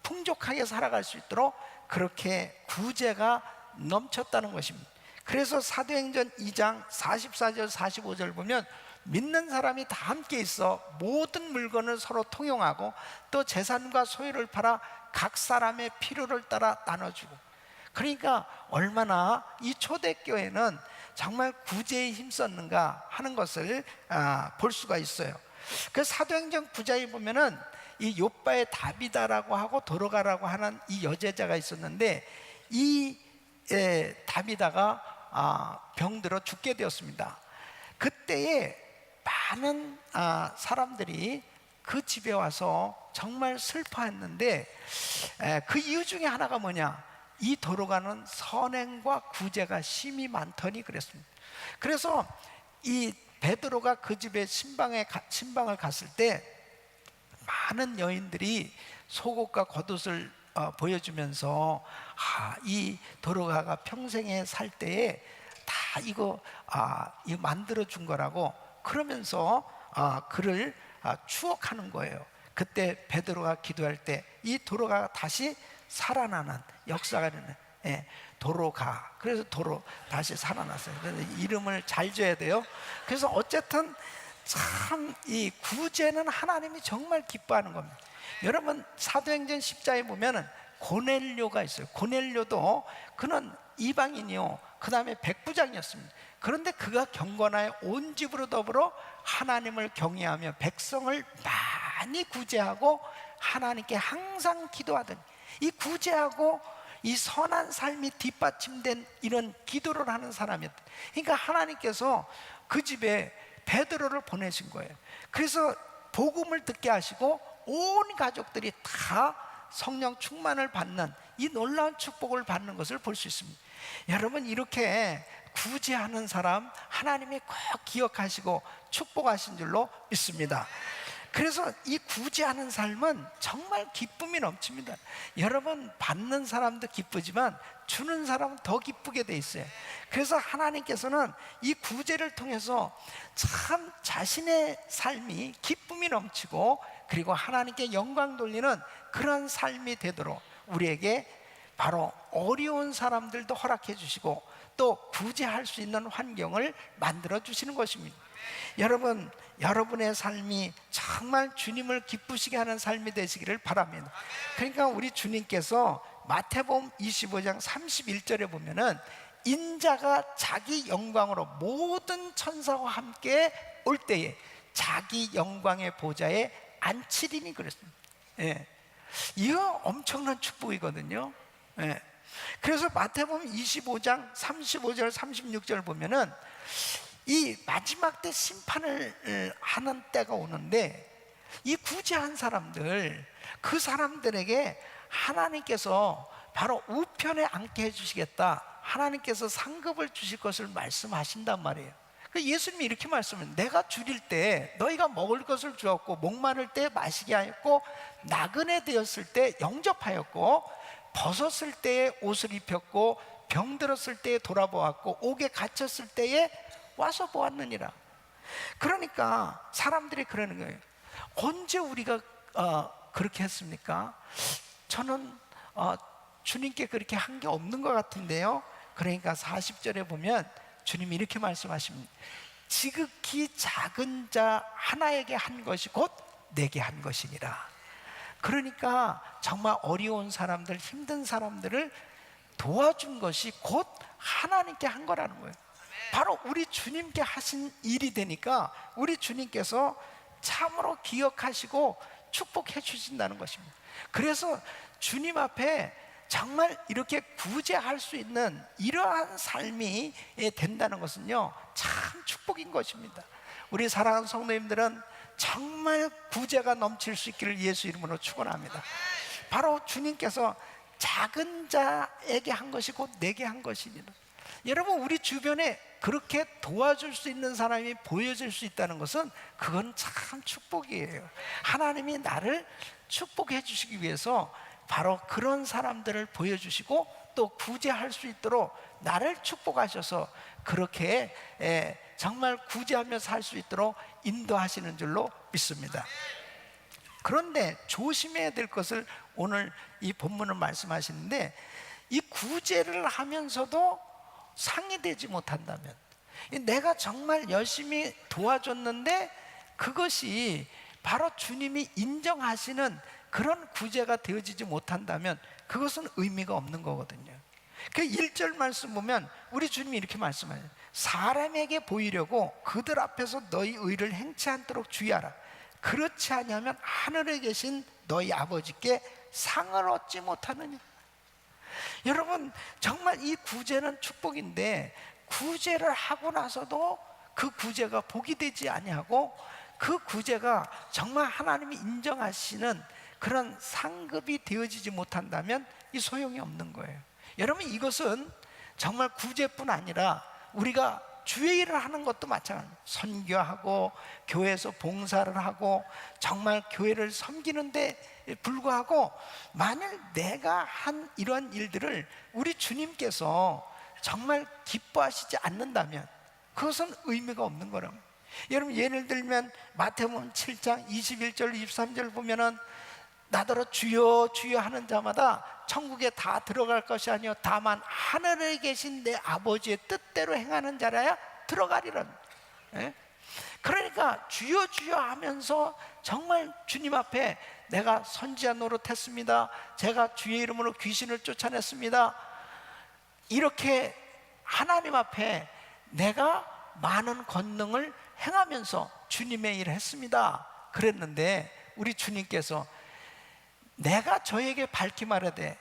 풍족하게 살아갈 수 있도록 그렇게 구제가 넘쳤다는 것입니다. 그래서 사도행전 2장 44절 45절 보면 믿는 사람이 다 함께 있어 모든 물건을 서로 통용하고 또 재산과 소유를 팔아 각 사람의 필요를 따라 나눠주고, 그러니까 얼마나 이 초대교회는 정말 구제에 힘썼는가 하는 것을 볼 수가 있어요. 그 사도행전 9장에 보면은 이 욥바의 다비다라고 하고 도로가라고 하는 이 여제자가 있었는데 이 다비다가 병들어 죽게 되었습니다. 그때에 많은 사람들이 그 집에 와서 정말 슬퍼했는데 그 이유 중에 하나가 뭐냐? 이 도로가는 선행과 구제가 심히 많더니 그랬습니다. 그래서 이 베드로가 그 집에 신방을 갔을 때 많은 여인들이 속옷과 겉옷을 보여주면서 이 도로가가 평생에 살 때에 다 이거 만들어 준 거라고 그러면서 그를 추억하는 거예요. 그때 베드로가 기도할 때 이 도로가 다시 살아나는 역사가 되는 도로가, 그래서 도로 다시 살아났어요. 그래서 이름을 잘 줘야 돼요. 그래서 어쨌든 참 이 구제는 하나님이 정말 기뻐하는 겁니다. 여러분, 사도행전 10장에 보면은 고넬료가 있어요. 고넬료도 그는 이방인이요, 그 다음에 백부장이었습니다. 그런데 그가 경건하여 온 집으로 더불어 하나님을 경외하며 백성을 많이 구제하고 하나님께 항상 기도하더니, 이 구제하고 이 선한 삶이 뒷받침된 이런 기도를 하는 사람이었다. 그러니까 하나님께서 그 집에 베드로를 보내신 거예요. 그래서 복음을 듣게 하시고 온 가족들이 다 성령 충만을 받는 이 놀라운 축복을 받는 것을 볼 수 있습니다. 여러분, 이렇게 구제하는 사람 하나님이 꼭 기억하시고 축복하신 줄로 믿습니다. 그래서 이 구제하는 삶은 정말 기쁨이 넘칩니다. 여러분, 받는 사람도 기쁘지만 주는 사람은 더 기쁘게 돼 있어요. 그래서 하나님께서는 이 구제를 통해서 참 자신의 삶이 기쁨이 넘치고 그리고 하나님께 영광 돌리는 그런 삶이 되도록 우리에게 바로 어려운 사람들도 허락해 주시고 또 구제할 수 있는 환경을 만들어 주시는 것입니다. 여러분, 여러분의 삶이 정말 주님을 기쁘시게 하는 삶이 되시기를 바랍니다. 그러니까 우리 주님께서 마태복음 25장 31절에 보면은 인자가 자기 영광으로 모든 천사와 함께 올 때에 자기 영광의 보좌에 앉히리니 그랬습니다. 이거 엄청난 축복이거든요. 그래서 마태복음 25장 35절 36절 보면은 이 마지막 때 심판을 하는 때가 오는데 이 구제한 사람들, 그 사람들에게 하나님께서 바로 우편에 앉게 해주시겠다, 하나님께서 상급을 주실 것을 말씀하신단 말이에요. 예수님이 이렇게 말씀해요. 내가 줄일 때 너희가 먹을 것을 주었고, 목마를 때 마시게 하였고, 나그네 되었을 때 영접하였고, 벗었을 때에 옷을 입혔고, 병들었을 때에 돌아보았고, 옥에 갇혔을 때에 와서 보았느니라. 그러니까 사람들이 그러는 거예요. 언제 우리가 그렇게 했습니까? 저는 주님께 그렇게 한 게 없는 것 같은데요. 그러니까 40절에 보면 주님이 이렇게 말씀하십니다. 지극히 작은 자 하나에게 한 것이 곧 내게 한 것이니라. 그러니까 정말 어려운 사람들, 힘든 사람들을 도와준 것이 곧 하나님께 한 거라는 거예요. 바로 우리 주님께 하신 일이 되니까 우리 주님께서 참으로 기억하시고 축복해 주신다는 것입니다. 그래서 주님 앞에 정말 이렇게 구제할 수 있는 이러한 삶이 된다는 것은요, 참 축복인 것입니다. 우리 사랑하는 성도님들은 정말 구제가 넘칠 수 있기를 예수 이름으로 축원합니다. 바로 주님께서 작은 자에게 한 것이 곧 내게 한 것이니라. 여러분, 우리 주변에 그렇게 도와줄 수 있는 사람이 보여질 수 있다는 것은 그건 참 축복이에요. 하나님이 나를 축복해 주시기 위해서 바로 그런 사람들을 보여주시고 또 구제할 수 있도록 나를 축복하셔서 그렇게 정말 구제하며 살 수 있도록 인도하시는 줄로 믿습니다. 그런데 조심해야 될 것을 오늘 이 본문은 말씀하시는데, 이 구제를 하면서도 상이 되지 못한다면, 내가 정말 열심히 도와줬는데 그것이 바로 주님이 인정하시는 그런 구제가 되어지지 못한다면 그것은 의미가 없는 거거든요. 그 1절 말씀 보면 우리 주님이 이렇게 말씀하세요. 사람에게 보이려고 그들 앞에서 너희 의를 행치 않도록 주의하라. 그렇지 아니하면 하늘에 계신 너희 아버지께 상을 얻지 못하느냐. 여러분, 정말 이 구제는 축복인데 구제를 하고 나서도 그 구제가 복이 되지 아니하고 그 구제가 정말 하나님이 인정하시는 그런 상급이 되어지지 못한다면 이 소용이 없는 거예요. 여러분, 이것은 정말 구제뿐 아니라 우리가 주의 일을 하는 것도 마찬가지입니다. 선교하고 교회에서 봉사를 하고 정말 교회를 섬기는데 불구하고 만일 내가 한 이러한 일들을 우리 주님께서 정말 기뻐하시지 않는다면 그것은 의미가 없는 거랍니다. 여러분, 예를 들면 마태복음 7장 21절 23절 보면은 나더러 주여 주여 하는 자마다 천국에 다 들어갈 것이 아니요 다만 하늘에 계신 내 아버지의 뜻대로 행하는 자라야 들어가리라. 그러니까 주여 주여 하면서 정말 주님 앞에 내가 선지자 노릇했습니다, 제가 주의 이름으로 귀신을 쫓아냈습니다, 이렇게 하나님 앞에 내가 많은 권능을 행하면서 주님의 일을 했습니다 그랬는데 우리 주님께서 내가 저에게 밝히 말하되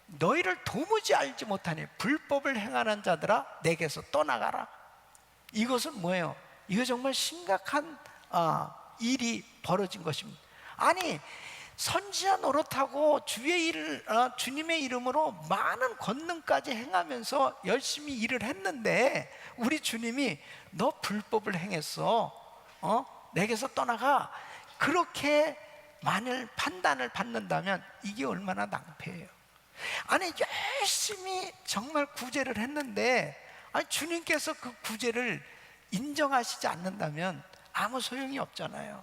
너희를 도무지 알지 못하니 불법을 행하는 자들아 내게서 떠나가라. 이것은 뭐예요? 이거 정말 심각한 일이 벌어진 것입니다. 아니, 선지자 노릇하고 주의 일을 주님의 이름으로 많은 권능까지 행하면서 열심히 일을 했는데 우리 주님이 너 불법을 행했어, 내게서 떠나가, 그렇게 만일 판단을 받는다면 이게 얼마나 낭패예요. 아니, 열심히 정말 구제를 했는데 주님께서 그 구제를 인정하시지 않는다면 아무 소용이 없잖아요.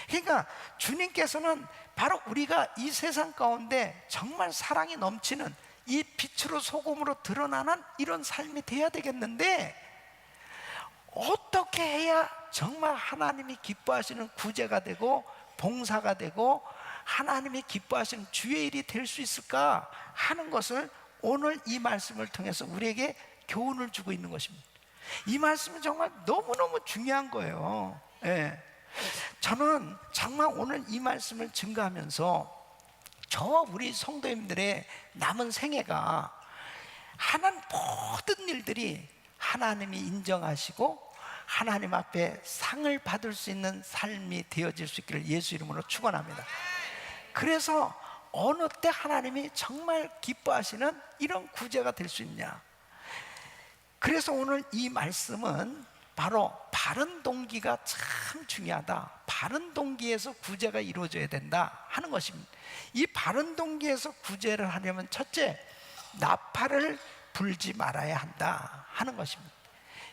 그러니까 주님께서는 바로 우리가 이 세상 가운데 정말 사랑이 넘치는 이 빛으로 소금으로 드러나는 이런 삶이 돼야 되겠는데 어떻게 해야 정말 하나님이 기뻐하시는 구제가 되고 봉사가 되고 하나님이 기뻐하시는 주의 일이 될 수 있을까 하는 것을 오늘 이 말씀을 통해서 우리에게 교훈을 주고 있는 것입니다. 이 말씀은 정말 너무너무 중요한 거예요. 저는 정말 오늘 이 말씀을 증거하면서 저와 우리 성도님들의 남은 생애가 하는 모든 일들이 하나님이 인정하시고 하나님 앞에 상을 받을 수 있는 삶이 되어질 수 있기를 예수 이름으로 축원합니다. 그래서 어느 때 하나님이 정말 기뻐하시는 이런 구제가 될 수 있냐. 그래서 오늘 이 말씀은 바로 바른 동기가 참 중요하다. 바른 동기에서 구제가 이루어져야 된다 하는 것입니다. 이 바른 동기에서 구제를 하려면 첫째, 나팔을 불지 말아야 한다 하는 것입니다.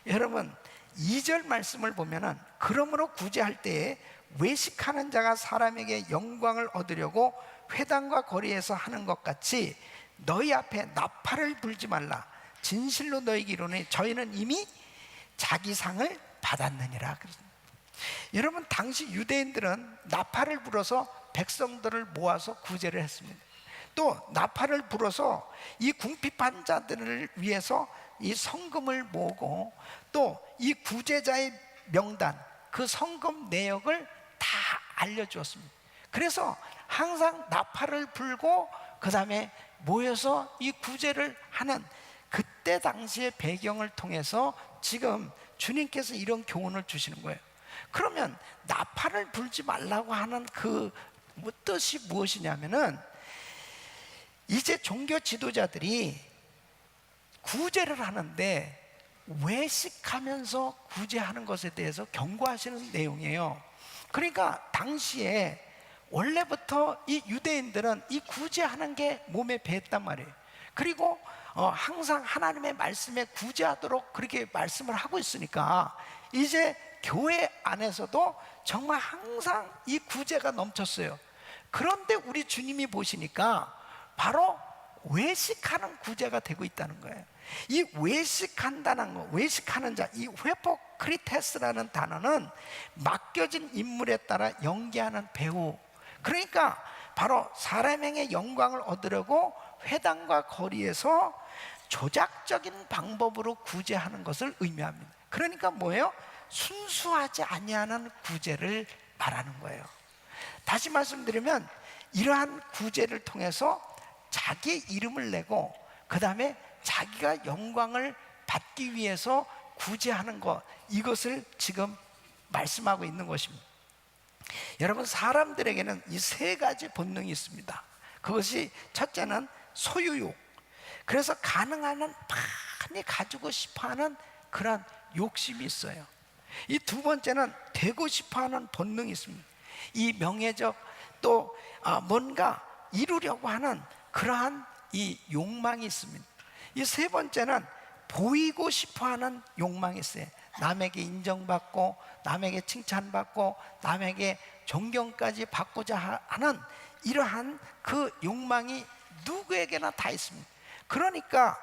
여러분 2절 말씀을 보면은 그러므로 구제할 때에 외식하는 자가 사람에게 영광을 얻으려고 회당과 거리에서 하는 것 같이 너희 앞에 나팔을 불지 말라. 진실로 너희에게 이르노니 저희는 이미 자기 상을 받았느니라. 여러분 당시 유대인들은 나팔을 불어서 백성들을 모아서 구제를 했습니다. 또 나팔을 불어서 이 궁핍한 자들을 위해서 이 성금을 모으고 또 이 구제자의 명단, 그 성금 내역을 다 알려주었습니다. 그래서 항상 나팔을 불고 그 다음에 모여서 이 구제를 하는 그때 당시의 배경을 통해서 지금 주님께서 이런 교훈을 주시는 거예요. 그러면 나팔을 불지 말라고 하는 그 뜻이 무엇이냐면은 이제 종교 지도자들이 구제를 하는데 외식하면서 구제하는 것에 대해서 경고하시는 내용이에요. 그러니까 당시에 원래부터 이 유대인들은 이 구제하는 게 몸에 배했단 말이에요. 그리고 항상 하나님의 말씀에 구제하도록 그렇게 말씀을 하고 있으니까 이제 교회 안에서도 정말 항상 이 구제가 넘쳤어요. 그런데 우리 주님이 보시니까 바로 외식하는 구제가 되고 있다는 거예요. 이 외식한다는 거, 외식하는 자, 이 회포크리테스라는 단어는 맡겨진 인물에 따라 연기하는 배우. 그러니까 바로 사람에게 영광을 얻으려고 회당과 거리에서 조작적인 방법으로 구제하는 것을 의미합니다. 그러니까 뭐예요? 순수하지 아니하는 구제를 말하는 거예요. 다시 말씀드리면 이러한 구제를 통해서 자기의 이름을 내고 그 다음에 자기가 영광을 받기 위해서 구제하는 것, 이것을 지금 말씀하고 있는 것입니다. 여러분 사람들에게는 이 세 가지 본능이 있습니다. 그것이 첫째는 소유욕. 그래서 가능한 한 많이 가지고 싶어하는 그런 욕심이 있어요. 이 두 번째는 되고 싶어하는 본능이 있습니다. 이 명예적 또 뭔가 이루려고 하는 그러한 이 욕망이 있습니다. 이 세 번째는 보이고 싶어하는 욕망이 있어요. 남에게 인정받고 남에게 칭찬받고 남에게 존경까지 받고자 하는 이러한 그 욕망이 누구에게나 다 있습니다. 그러니까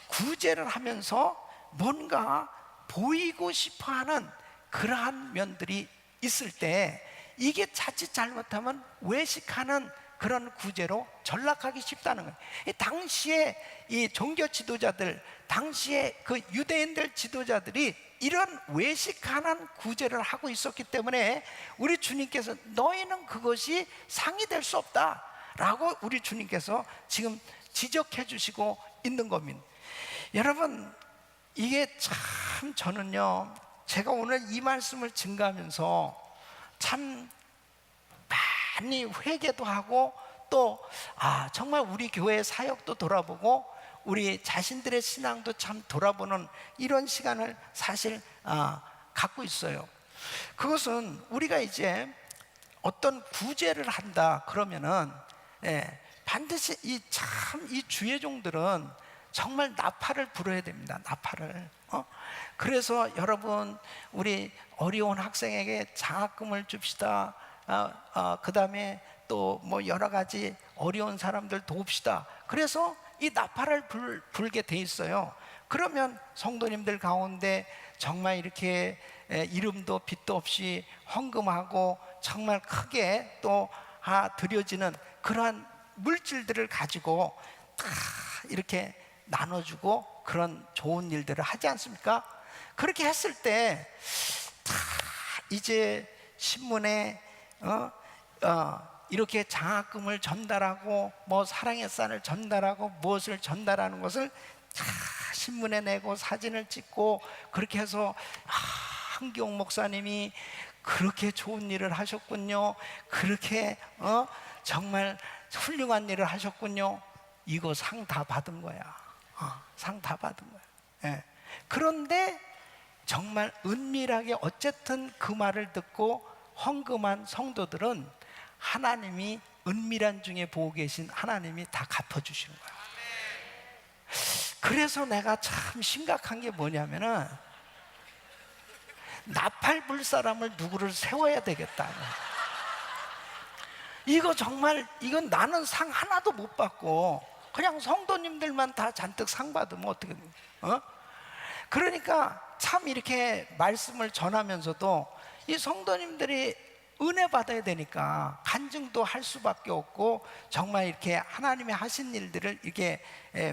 구제를 하면서 뭔가 보이고 싶어하는 그러한 면들이 있을 때 이게 자칫 잘못하면 외식하는 그런 구제로 전락하기 쉽다는 거예요. 당시에 이 종교 지도자들, 당시에 그 유대인들 지도자들이 이런 외식하는 구제를 하고 있었기 때문에 우리 주님께서 너희는 그것이 상이 될 수 없다라고 우리 주님께서 지금 지적해 주시고 있는 겁니다. 여러분 이게 참 저는요 제가 오늘 이 말씀을 증거하면서 참 많이 회개도 하고 또 정말 우리 교회 사역도 돌아보고 우리 자신들의 신앙도 참 돌아보는 이런 시간을 사실 갖고 있어요. 그것은 우리가 이제 어떤 구제를 한다 그러면은 반드시 이 주의 종들은 정말 나팔을 불어야 됩니다. 나팔을. 그래서 여러분 우리 어려운 학생에게 장학금을 줍시다. 그 다음에 또 뭐 여러 가지 어려운 사람들 도웁시다. 그래서 이 나팔을 불게 돼 있어요. 그러면 성도님들 가운데 정말 이렇게 이름도 빚도 없이 헌금하고 정말 크게 또 드려지는 그러한 물질들을 가지고 다 이렇게 나눠주고 그런 좋은 일들을 하지 않습니까? 그렇게 했을 때 다 이제 신문에 이렇게 장학금을 전달하고 뭐 사랑의 쌀을 전달하고 무엇을 전달하는 것을 다 신문에 내고 사진을 찍고 그렇게 해서 한기옥 목사님이 그렇게 좋은 일을 하셨군요. 그렇게 정말 훌륭한 일을 하셨군요. 이거 상 다 받은 거야. 상 다 받은 거야. 예. 그런데 정말 은밀하게 어쨌든 그 말을 듣고 헌금한 성도들은 하나님이 은밀한 중에 보고 계신 하나님이 다 갚아주시는 거야. 그래서 내가 참 심각한 게 뭐냐면은 나팔 불 사람을 누구를 세워야 되겠다. 이거 정말, 이건 나는 상 하나도 못 받고 그냥 성도님들만 다 잔뜩 상 받으면 어떻게 그러니까 참 이렇게 말씀을 전하면서도 이 성도님들이 은혜 받아야 되니까 간증도 할 수밖에 없고 정말 이렇게 하나님이 하신 일들을 이렇게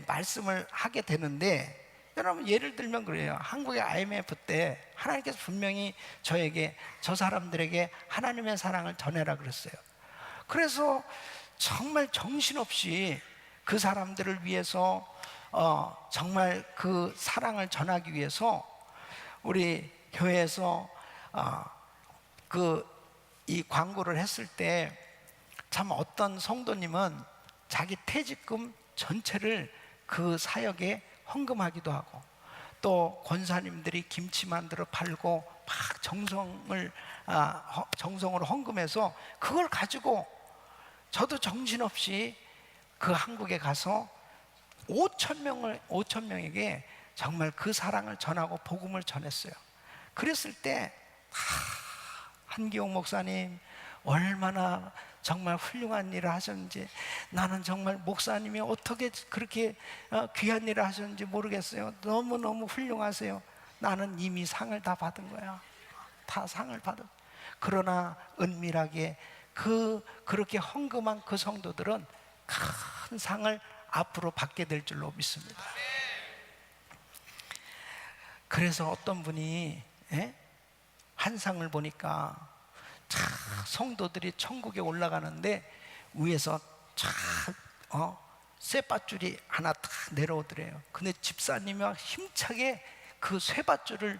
말씀을 하게 되는데, 여러분 예를 들면 그래요. 한국의 IMF 때 하나님께서 분명히 저에게, 저 사람들에게 하나님의 사랑을 전해라 그랬어요. 그래서 정말 정신없이 그 사람들을 위해서 정말 그 사랑을 전하기 위해서 우리 교회에서 이 광고를 했을 때 참 어떤 성도님은 자기 퇴직금 전체를 그 사역에 헌금하기도 하고, 또 권사님들이 김치 만들어 팔고 막 정성으로 헌금해서 그걸 가지고 저도 정신없이 그 한국에 가서 5천 명에게 정말 그 사랑을 전하고 복음을 전했어요. 그랬을 때 한기옥 목사님 얼마나 정말 훌륭한 일을 하셨는지, 나는 정말 목사님이 어떻게 그렇게 귀한 일을 하셨는지 모르겠어요. 너무너무 훌륭하세요. 나는 이미 상을 다 받은 거야. 다 상을 받은. 그러나 은밀하게 그렇게 헌금한 그 성도들은 큰 상을 앞으로 받게 될 줄로 믿습니다. 그래서 어떤 분이 한 상을 보니까 성도들이 천국에 올라가는데 위에서 쇠밧줄이 하나 딱 내려오더래요. 근데 집사님이 힘차게 그 쇠밧줄을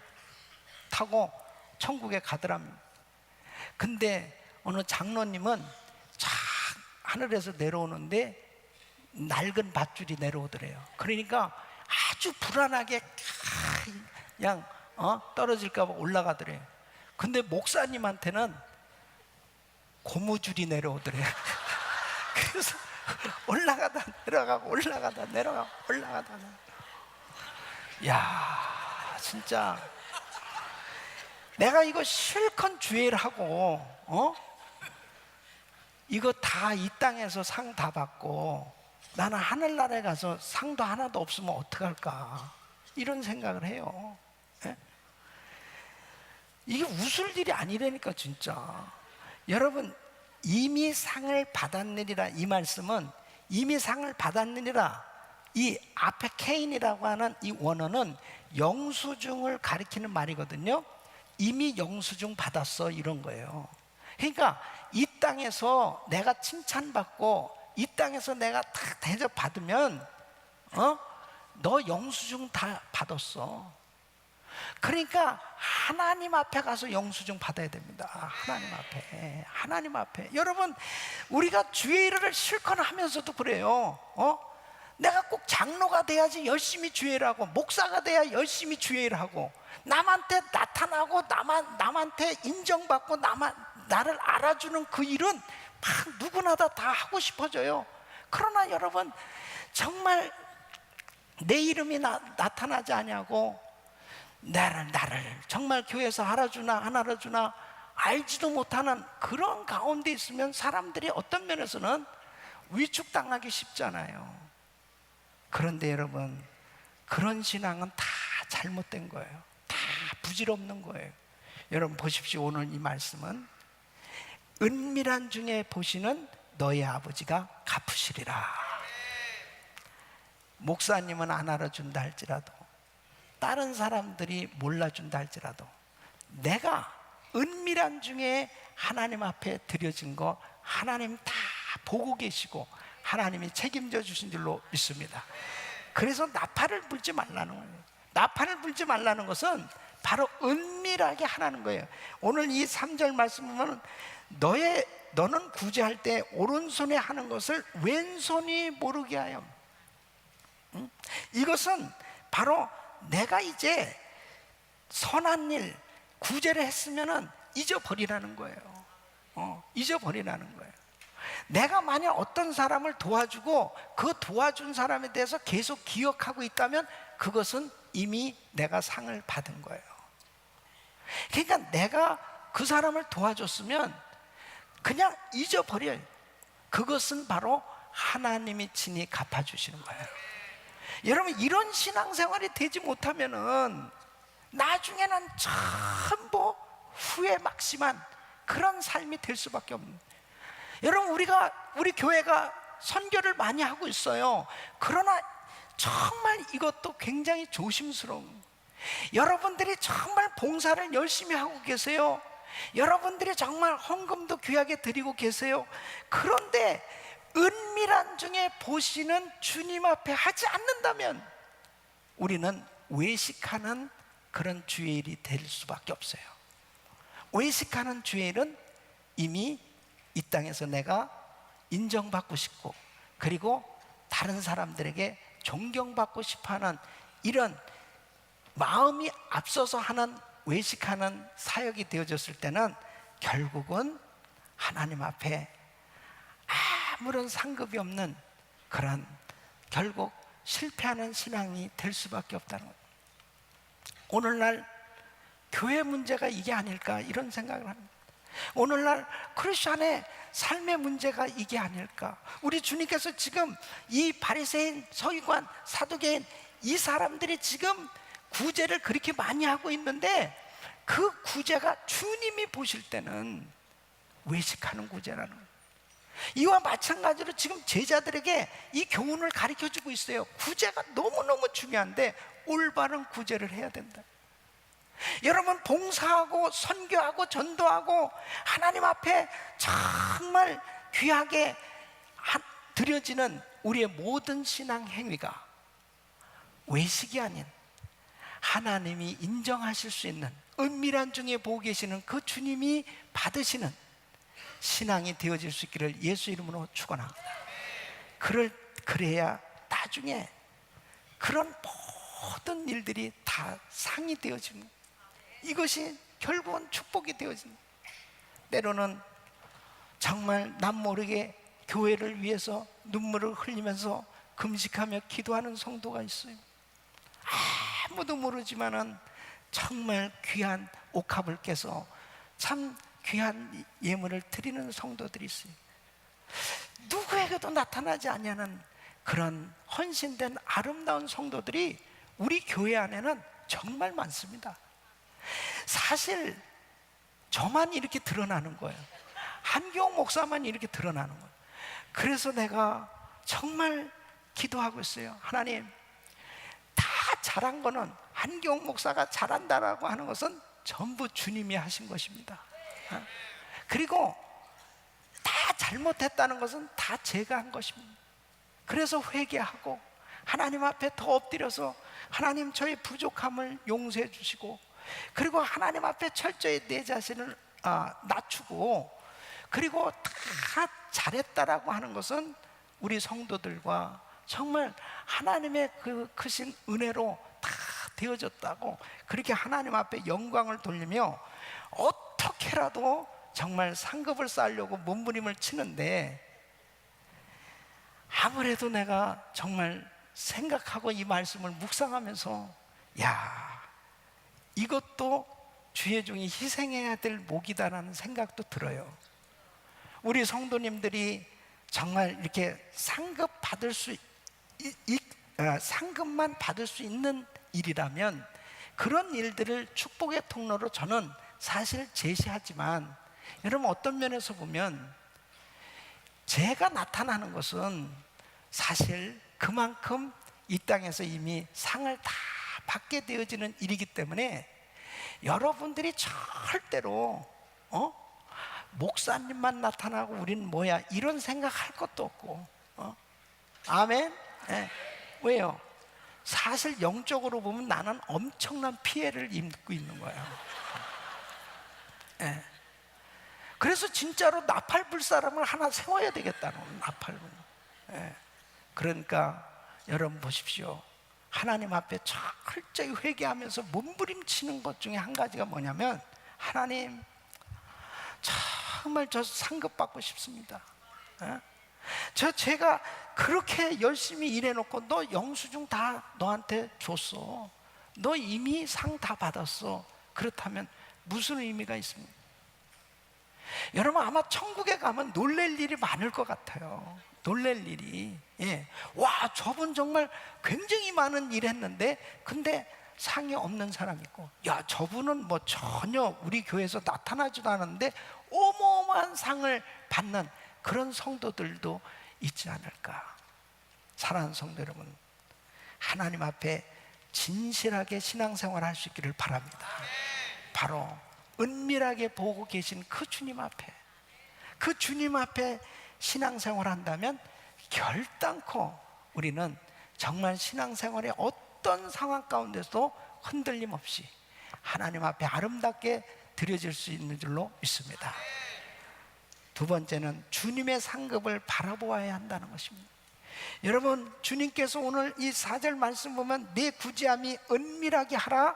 타고 천국에 가더랍니다. 근데 어느 장로님은 하늘에서 내려오는데 낡은 밧줄이 내려오더래요. 그러니까 아주 불안하게 그냥 떨어질까 봐 올라가더래요. 근데 목사님한테는 고무줄이 내려오더래요. 그래서 올라가다 내려가고 올라가다 내려가고 올라가다 야, 진짜 내가 이거 실컷 주의를 하고 이거 다 이 땅에서 상 다 받고 나는 하늘나라에 가서 상도 하나도 없으면 어떡할까, 이런 생각을 해요. 이게 웃을 일이 아니라니까 진짜. 여러분, 이미 상을 받았느니라, 이 말씀은 이미 상을 받았느니라, 이 앞에 케인이라고 하는 이 원어는 영수증을 가리키는 말이거든요. 이미 영수증 받았어, 이런 거예요. 그러니까 이 땅에서 내가 칭찬받고 이 땅에서 내가 다 대접받으면 너 영수증 다 받았어. 그러니까 하나님 앞에 가서 영수증 받아야 됩니다. 하나님 앞에. 여러분, 우리가 주의 일을 실컷 하면서도 그래요. 내가 꼭 장로가 돼야지 열심히 주의 일하고, 목사가 돼야 열심히 주의 일하고, 남한테 나타나고 남한테 인정받고 나를 알아주는 그 일은 막 누구나 다 하고 싶어져요. 그러나 여러분, 정말 내 이름이 나타나지 않냐고, 나를 정말 교회에서 알아주나 안 알아주나 알지도 못하는 그런 가운데 있으면 사람들이 어떤 면에서는 위축당하기 쉽잖아요. 그런데 여러분, 그런 신앙은 다 잘못된 거예요. 다 부질없는 거예요. 여러분 보십시오. 오늘 이 말씀은 은밀한 중에 보시는 너희 아버지가 갚으시리라. 목사님은 안 알아준다 할지라도, 다른 사람들이 몰라준다 할지라도, 내가 은밀한 중에 하나님 앞에 드려진 거 하나님 다 보고 계시고 하나님이 책임져 주신 줄로 믿습니다. 그래서 나팔을 불지 말라는 거예요. 나팔을 불지 말라는 것은 바로 은밀하게 하라는 거예요. 오늘 이 3절 말씀 보면 너는 구제할 때 오른손에 하는 것을 왼손이 모르게 하여. 이것은 바로 내가 이제 선한 일, 구제를 했으면은 잊어버리라는 거예요. 잊어버리라는 거예요. 내가 만약 어떤 사람을 도와주고 그 도와준 사람에 대해서 계속 기억하고 있다면 그것은 이미 내가 상을 받은 거예요. 그러니까 내가 그 사람을 도와줬으면 그냥 잊어버려요. 그것은 바로 하나님이 친히 갚아주시는 거예요. 여러분, 이런 신앙생활이 되지 못하면은 나중에는 전부 후회 막심한 그런 삶이 될 수밖에 없는. 여러분, 우리 교회가 선교를 많이 하고 있어요. 그러나 정말 이것도 굉장히 조심스러운. 여러분들이 정말 봉사를 열심히 하고 계세요. 여러분들이 정말 헌금도 귀하게 드리고 계세요. 그런데 은밀한 중에 보시는 주님 앞에 하지 않는다면 우리는 외식하는 그런 주일이 될 수밖에 없어요. 외식하는 주일은 이미 이 땅에서 내가 인정받고 싶고, 그리고 다른 사람들에게 존경받고 싶어하는 이런 마음이 앞서서 하는 외식하는 사역이 되어졌을 때는 결국은 하나님 앞에 아무런 상급이 없는 그런, 결국 실패하는 신앙이 될 수밖에 없다는 거예요. 오늘날 교회 문제가 이게 아닐까, 이런 생각을 합니다. 오늘날 크리스천의 삶의 문제가 이게 아닐까. 우리 주님께서 지금 이 바리새인, 서기관, 사두개인 이 사람들이 지금 구제를 그렇게 많이 하고 있는데 그 구제가 주님이 보실 때는 외식하는 구제라는 거예요. 이와 마찬가지로 지금 제자들에게 이 교훈을 가르쳐주고 있어요. 구제가 너무너무 중요한데 올바른 구제를 해야 된다. 여러분, 봉사하고 선교하고 전도하고 하나님 앞에 정말 귀하게 드려지는 우리의 모든 신앙 행위가 외식이 아닌 하나님이 인정하실 수 있는, 은밀한 중에 보고 계시는 그 주님이 받으시는 신앙이 되어질 수 있기를 예수 이름으로 축원합니다. 그래야 나중에 그런 모든 일들이 다 상이 되어지는, 이것이 결국은 축복이 되어지는. 때로는 정말 남 모르게 교회를 위해서 눈물을 흘리면서 금식하며 기도하는 성도가 있어요. 아무도 모르지만은 정말 귀한 옥합을 깨서 참 귀한 예물을 드리는 성도들이 있어요. 누구에게도 나타나지 않냐는 그런 헌신된 아름다운 성도들이 우리 교회 안에는 정말 많습니다. 사실 저만 이렇게 드러나는 거예요. 한경 목사만 이렇게 드러나는 거예요. 그래서 내가 정말 기도하고 있어요. 하나님, 다 잘한 거는, 한경 목사가 잘한다라고 하는 것은 전부 주님이 하신 것입니다. 그리고 다 잘못했다는 것은 다 제가 한 것입니다. 그래서 회개하고 하나님 앞에 더 엎드려서 하나님, 저의 부족함을 용서해 주시고, 그리고 하나님 앞에 철저히 내 자신을 낮추고, 그리고 다 잘했다라고 하는 것은 우리 성도들과 정말 하나님의 그 크신 은혜로 다 되어졌다고, 그렇게 하나님 앞에 영광을 돌리며 어떻게라도 정말 상급을 쌓으려고 몸부림을 치는데, 아무래도 내가 정말 생각하고 이 말씀을 묵상하면서, 야, 이것도 주의 종이 희생해야 될 목이다라는 생각도 들어요. 우리 성도님들이 정말 이렇게 상급만 받을 수 있는 일이라면 그런 일들을 축복의 통로로 저는 사실 제시하지만, 여러분, 어떤 면에서 보면 제가 나타나는 것은 사실 그만큼 이 땅에서 이미 상을 다 받게 되어지는 일이기 때문에 여러분들이 절대로 목사님만 나타나고 우리는 뭐야, 이런 생각할 것도 없고, 아멘? 네. 왜요? 사실 영적으로 보면 나는 엄청난 피해를 입고 있는 거예요. 예. 그래서 진짜로 나팔 불 사람을 하나 세워야 되겠다는 거예요. 나팔 불. 예. 그러니까 여러분 보십시오. 하나님 앞에 철저히 회개하면서 몸부림치는 것 중에 한 가지가 뭐냐면, 하나님 정말 저 상급 받고 싶습니다. 예? 제가 그렇게 열심히 일해놓고 너 영수증 다 너한테 줬어. 너 이미 상 다 받았어. 그렇다면 무슨 의미가 있습니까? 여러분 아마 천국에 가면 놀랄 일이 많을 것 같아요. 놀랄 일이. 예. 와, 저분 정말 굉장히 많은 일 했는데 근데 상이 없는 사람이 있고, 야, 저분은 뭐 전혀 우리 교회에서 나타나지도 않았는데 어마어마한 상을 받는 그런 성도들도 있지 않을까. 사랑하는 성도 여러분, 하나님 앞에 진실하게 신앙생활 할 수 있기를 바랍니다. 바로 은밀하게 보고 계신 그 주님 앞에, 그 주님 앞에 신앙생활 한다면 결단코 우리는 정말 신앙생활의 어떤 상황 가운데서도 흔들림 없이 하나님 앞에 아름답게 드려질 수 있는 줄로 믿습니다. 두 번째는 주님의 상급을 바라보아야 한다는 것입니다. 여러분, 주님께서 오늘 이 4절 말씀 보면 내 구제함이 은밀하게 하라.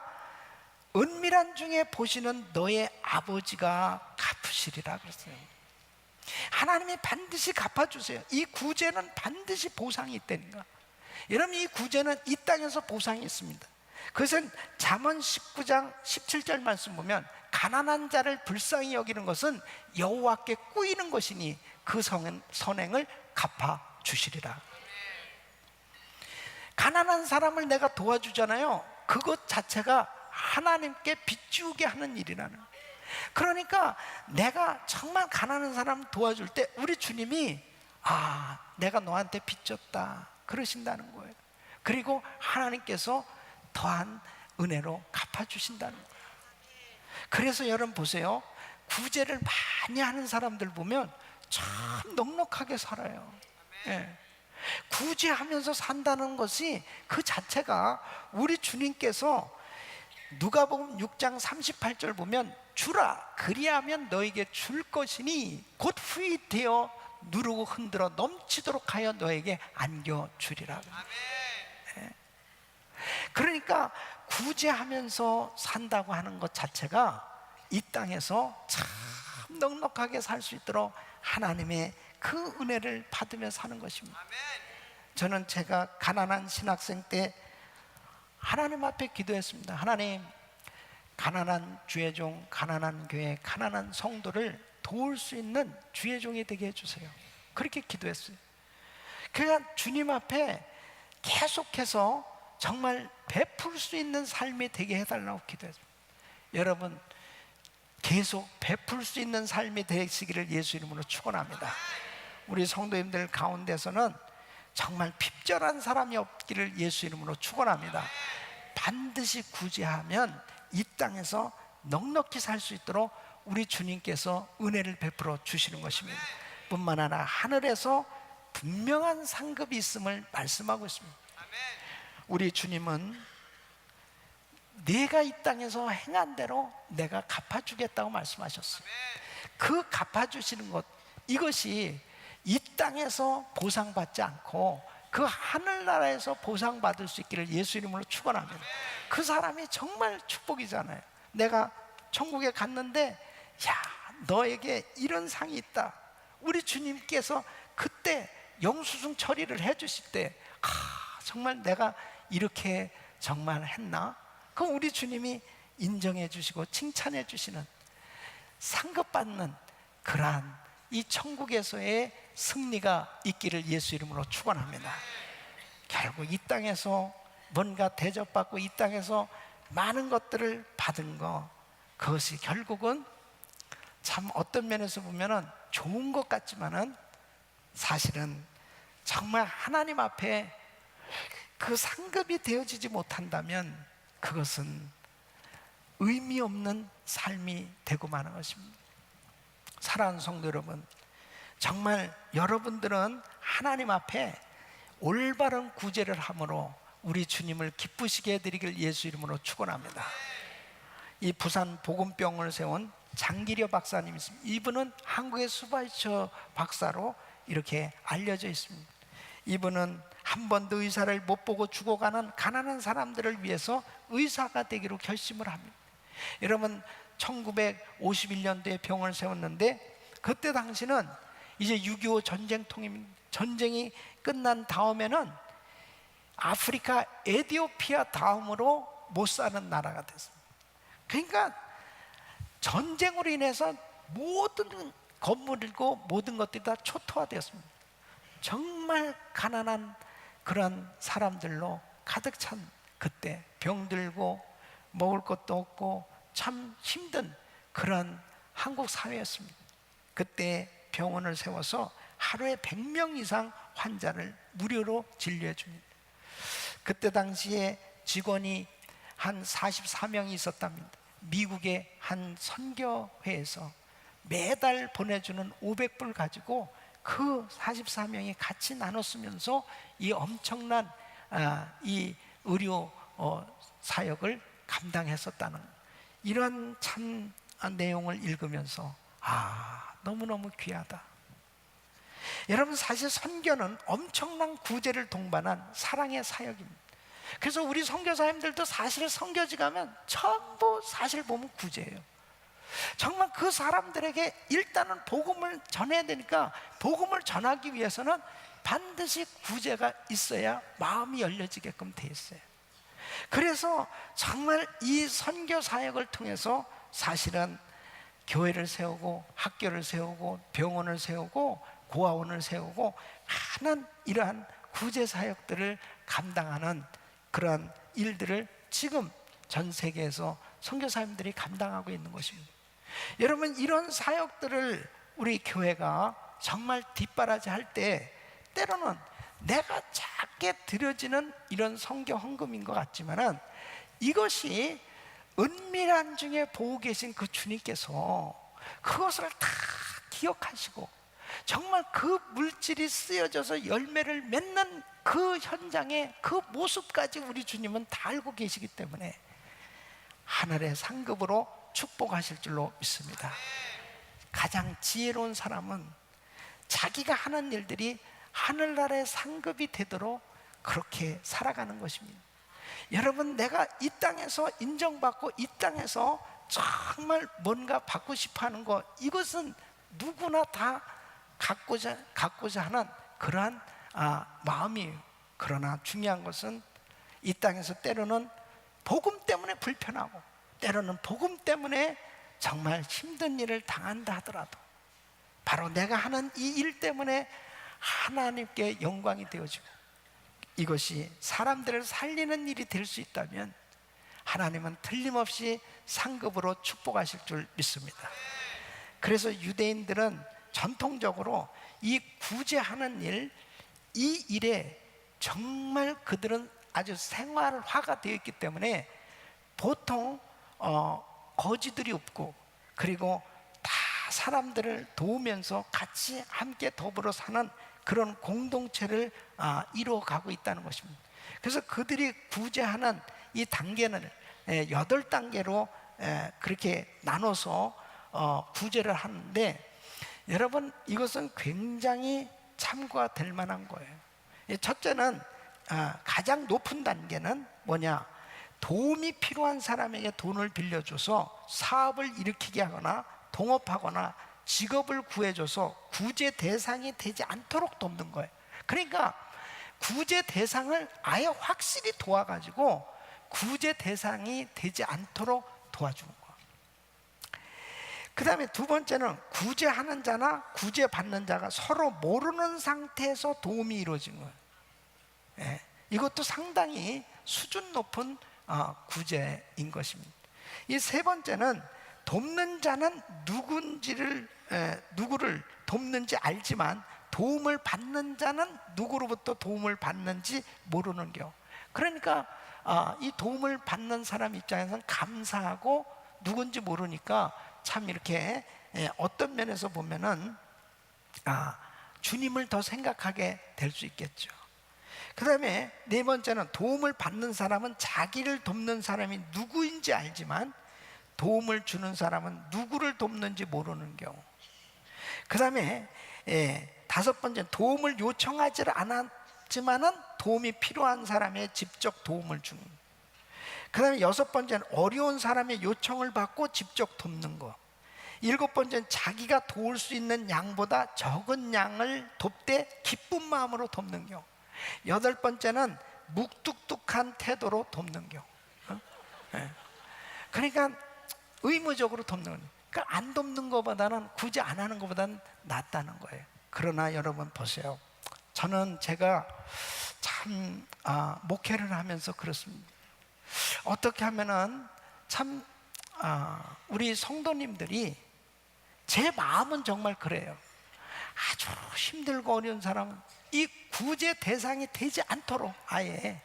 은밀한 중에 보시는 너의 아버지가 갚으시리라 그랬어요. 하나님이 반드시 갚아주세요. 이 구제는 반드시 보상이 있다니까. 여러분, 이 구제는 이 땅에서 보상이 있습니다. 그것은 잠언 19장 17절 말씀 보면 가난한 자를 불쌍히 여기는 것은 여호와께 꾸이는 것이니 그 선행을 갚아주시리라. 가난한 사람을 내가 도와주잖아요. 그것 자체가 하나님께 빚지우게 하는 일이라는. 그러니까 내가 정말 가난한 사람 도와줄 때 우리 주님이 내가 너한테 빚졌다 그러신다는 거예요. 그리고 하나님께서 더한 은혜로 갚아주신다는 거예요. 그래서 여러분 보세요. 구제를 많이 하는 사람들 보면 참 넉넉하게 살아요. 예. 구제하면서 산다는 것이 그 자체가 우리 주님께서 누가복음 6장 38절 보면 주라 그리하면 너에게 줄 것이니 곧 후이되어 누르고 흔들어 넘치도록 하여 너에게 안겨주리라. 네. 그러니까 구제하면서 산다고 하는 것 자체가 이 땅에서 참 넉넉하게 살 수 있도록 하나님의 그 은혜를 받으며 사는 것입니다. 저는 제가 가난한 신학생 때 하나님 앞에 기도했습니다. 하나님, 가난한 주의 종, 가난한 교회, 가난한 성도를 도울 수 있는 주의 종이 되게 해주세요. 그렇게 기도했어요. 그러니까 주님 앞에 계속해서 정말 베풀 수 있는 삶이 되게 해달라고 기도했습니다. 여러분, 계속 베풀 수 있는 삶이 되시기를 예수 이름으로 축원합니다. 우리 성도님들 가운데서는 정말 핍절한 사람이 없기를 예수 이름으로 축원합니다. 반드시 구제하면 이 땅에서 넉넉히 살 수 있도록 우리 주님께서 은혜를 베풀어 주시는 것입니다. 뿐만 아니라 하늘에서 분명한 상급이 있음을 말씀하고 있습니다. 우리 주님은 내가 이 땅에서 행한 대로 내가 갚아주겠다고 말씀하셨어요. 그 갚아주시는 것, 이것이 이 땅에서 보상받지 않고 그 하늘나라에서 보상받을 수 있기를 예수 이름으로 축원합니다. 그 사람이 정말 축복이잖아요. 내가 천국에 갔는데 야, 너에게 이런 상이 있다. 우리 주님께서 그때 영수증 처리를 해주실 때 정말 내가 이렇게 정말 했나? 그럼 우리 주님이 인정해 주시고 칭찬해 주시는, 상급받는 그러한 이 천국에서의 승리가 있기를 예수 이름으로 축원합니다. 결국 이 땅에서 뭔가 대접받고 이 땅에서 많은 것들을 받은 거, 그것이 결국은 참 어떤 면에서 보면은 좋은 것 같지만은 사실은 정말 하나님 앞에 그 상급이 되어지지 못한다면 그것은 의미 없는 삶이 되고 마는 것입니다. 사랑하는 성도 여러분, 정말 여러분들은 하나님 앞에 올바른 구제를 함으로 우리 주님을 기쁘시게 해드리길 예수 이름으로 축원합니다. 이 부산 복음병원을 세운 장기려 박사님 있습니다. 이분은 한국의 수바이처 박사로 이렇게 알려져 있습니다. 이분은 한 번도 의사를 못 보고 죽어가는 가난한 사람들을 위해서 의사가 되기로 결심을 합니다. 여러분, 1951년도에 병원을 세웠는데 그때 당시는 이제 6.25 전쟁이 끝난 다음에는 아프리카 에티오피아 다음으로 못 사는 나라가 됐습니다. 그러니까 전쟁으로 인해서 모든 건물이고 모든 것들이 다 초토화되었습니다. 정말 가난한 그런 사람들로 가득 찬 그때 병들고 먹을 것도 없고 참 힘든 그런 한국 사회였습니다. 그때 병원을 세워서 하루에 100명 이상 환자를 무료로 진료해 줍니다. 그때 당시에 직원이 한 44명이 있었답니다. 미국의 한 선교회에서 매달 보내주는 500불 가지고 그 44명이 같이 나눠 쓰면서 이 엄청난 이 의료 사역을 감당했었다는 이런 참 내용을 읽으면서 너무너무 귀하다. 여러분, 사실 선교는 엄청난 구제를 동반한 사랑의 사역입니다. 그래서 우리 선교사님들도 사실 선교지 가면 전부 사실 보면 구제예요. 정말 그 사람들에게 일단은 복음을 전해야 되니까 복음을 전하기 위해서는 반드시 구제가 있어야 마음이 열려지게끔 돼 있어요. 그래서 정말 이 선교 사역을 통해서 사실은 교회를 세우고 학교를 세우고 병원을 세우고 고아원을 세우고 많은 이러한 구제 사역들을 감당하는 그러한 일들을 지금 전 세계에서 선교사님들이 감당하고 있는 것입니다. 여러분, 이런 사역들을 우리 교회가 정말 뒷바라지 할 때 때로는 내가 작게 드려지는 이런 선교 헌금인 것 같지만은 이것이 은밀한 중에 보고 계신 그 주님께서 그것을 다 기억하시고 정말 그 물질이 쓰여져서 열매를 맺는 그 현장의 그 모습까지 우리 주님은 다 알고 계시기 때문에 하늘의 상급으로 축복하실 줄로 믿습니다. 가장 지혜로운 사람은 자기가 하는 일들이 하늘나라의 상급이 되도록 그렇게 살아가는 것입니다. 여러분, 내가 이 땅에서 인정받고 이 땅에서 정말 뭔가 받고 싶어 하는 것, 이것은 누구나 다 갖고자 하는 그러한 마음이에요. 그러나 중요한 것은 이 땅에서 때로는 복음 때문에 불편하고 때로는 복음 때문에 정말 힘든 일을 당한다 하더라도 바로 내가 하는 이 일 때문에 하나님께 영광이 되어지고 이것이 사람들을 살리는 일이 될 수 있다면 하나님은 틀림없이 상급으로 축복하실 줄 믿습니다. 그래서 유대인들은 전통적으로 이 구제하는 일, 이 일에 정말 그들은 아주 생활화가 되어 있기 때문에 보통 거지들이 없고 그리고 다 사람들을 도우면서 같이 함께 더불어 사는 그런 공동체를 이루어가고 있다는 것입니다. 그래서 그들이 구제하는 이 단계는 8단계로 그렇게 나눠서 구제를 하는데 여러분, 이것은 굉장히 참고가 될 만한 거예요. 첫째는 가장 높은 단계는 뭐냐? 도움이 필요한 사람에게 돈을 빌려줘서 사업을 일으키게 하거나 동업하거나 직업을 구해줘서 구제 대상이 되지 않도록 돕는 거예요. 그러니까 구제 대상을 아예 확실히 도와가지고 구제 대상이 되지 않도록 도와주는 거예요. 그 다음에 두 번째는 구제하는 자나 구제받는 자가 서로 모르는 상태에서 도움이 이루어진 거예요. 이것도 상당히 수준 높은 구제인 것입니다. 이 세 번째는 돕는 자는 누구를 돕는지 알지만 도움을 받는 자는 누구로부터 도움을 받는지 모르는 경우. 그러니까 이 도움을 받는 사람 입장에서는 감사하고 누군지 모르니까 참 이렇게 어떤 면에서 보면은 주님을 더 생각하게 될 수 있겠죠. 그 다음에 네 번째는 도움을 받는 사람은 자기를 돕는 사람이 누구인지 알지만 도움을 주는 사람은 누구를 돕는지 모르는 경우. 그 다음에 다섯 번째, 도움을 요청하지 않았지만은 도움이 필요한 사람에 직접 도움을 주는. 그 다음에 여섯 번째는 어려운 사람의 요청을 받고 직접 돕는 거. 일곱 번째는 자기가 도울 수 있는 양보다 적은 양을 돕되 기쁜 마음으로 돕는 경우. 여덟 번째는 묵뚝뚝한 태도로 돕는 경우. 그러니까 의무적으로 돕는 거예요. 그러니까 안 돕는 것보다는, 굳이 안 하는 것보다는 낫다는 거예요. 그러나 여러분 보세요. 저는 제가 참 목회를 하면서 그렇습니다. 어떻게 하면은 참 우리 성도님들이, 제 마음은 정말 그래요. 아주 힘들고 어려운 사람은 이 구제 대상이 되지 않도록 아예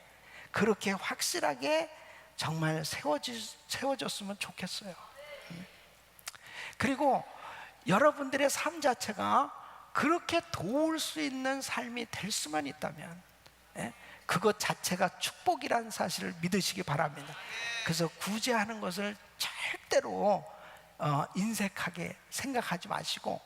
그렇게 확실하게 정말 세워졌으면 좋겠어요. 그리고 여러분들의 삶 자체가 그렇게 도울 수 있는 삶이 될 수만 있다면 그것 자체가 축복이라는 사실을 믿으시기 바랍니다. 그래서 구제하는 것을 절대로 인색하게 생각하지 마시고,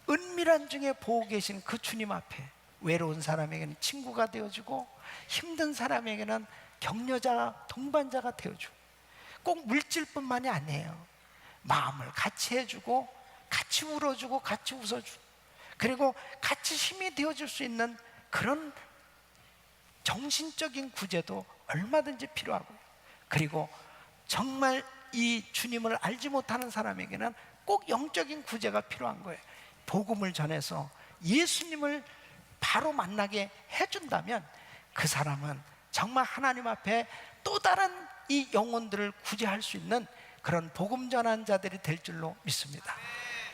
은밀한 중에 보고 계신 그 주님 앞에 외로운 사람에게는 친구가 되어주고, 힘든 사람에게는 격려자, 동반자가 되어주고, 꼭 물질뿐만이 아니에요. 마음을 같이 해주고, 같이 울어주고, 같이 웃어주고, 그리고 같이 힘이 되어줄 수 있는 그런 정신적인 구제도 얼마든지 필요하고요. 그리고 정말 이 주님을 알지 못하는 사람에게는 꼭 영적인 구제가 필요한 거예요. 복음을 전해서 예수님을 바로 만나게 해준다면 그 사람은 정말 하나님 앞에 또 다른 이 영혼들을 구제할 수 있는 그런 복음 전한 자들이 될 줄로 믿습니다.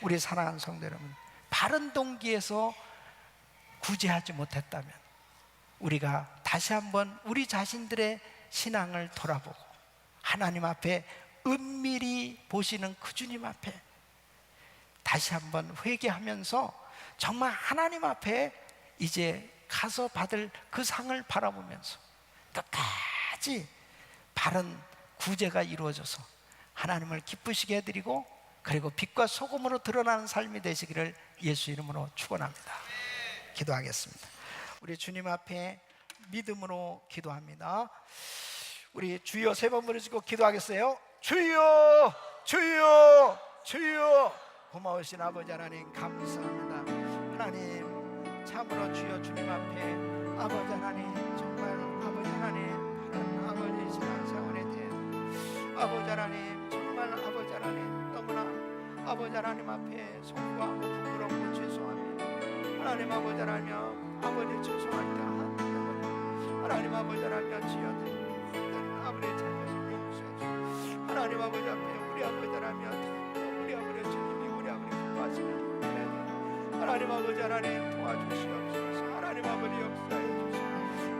우리 사랑하는 성도 여러분, 바른 동기에서 구제하지 못했다면 우리가 다시 한번 우리 자신들의 신앙을 돌아보고 하나님 앞에 은밀히 보시는 그 주님 앞에 다시 한번 회개하면서 정말 하나님 앞에 이제 가서 받을 그 상을 바라보면서 끝까지 바른 구제가 이루어져서 하나님을 기쁘시게 해드리고, 그리고 빛과 소금으로 드러나는 삶이 되시기를 예수 이름으로 축원합니다. 기도하겠습니다. 우리 주님 앞에 믿음으로 기도합니다. 우리 주여 세 번 부르시고 기도하겠어요. 주여, 주여, 주여. 고마우신 아버지 하나님 감사합니다. 하나님 참으로 주여 주님 앞에 아버지 하나님, 정말 아버지 하나님 바른 아버지 신앙생활에 대해 아버지 하나님, 정말 아버지 하나님 너무나 아버지 하나님 앞에 송구하고 부끄럽고 죄송합니다. 하나님 아버지 하나님, 아버지 죄송할 때 하나님 아버지 하나님 지어드리는 아버지 잘못을 용서해 주시고, 하나님 아버지 앞에 우리 아버지 하나님, 우리 아버지 주님이 우리 아버지 기뻐하시는 은혜, 하나님 아버지 하나님 도와주시옵소서. 하나님 아버지 역사해 주시고,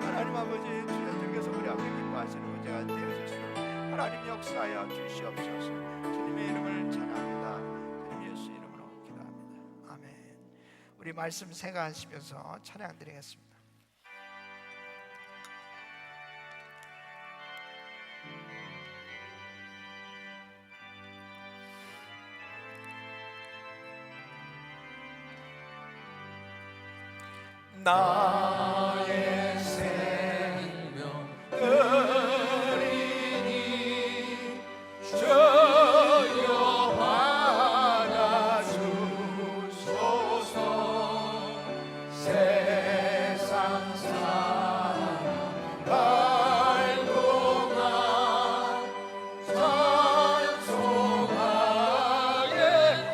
하나님 아버지 주님께서 우리 아버지 기뻐하시는 문제가 되어주시고 하나님 역사하여 주시옵소서. 주님의 이름을 찬양합니다. 주님 예수 이름으로 기도합니다. 아멘. 우리 말씀 생각하시면서 찬양 드리겠습니다. 나의 생명 드리니 주여 받아주소서. 세상 살아갈 동안 찬송하게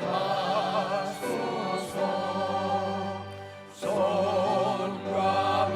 하소서. 손과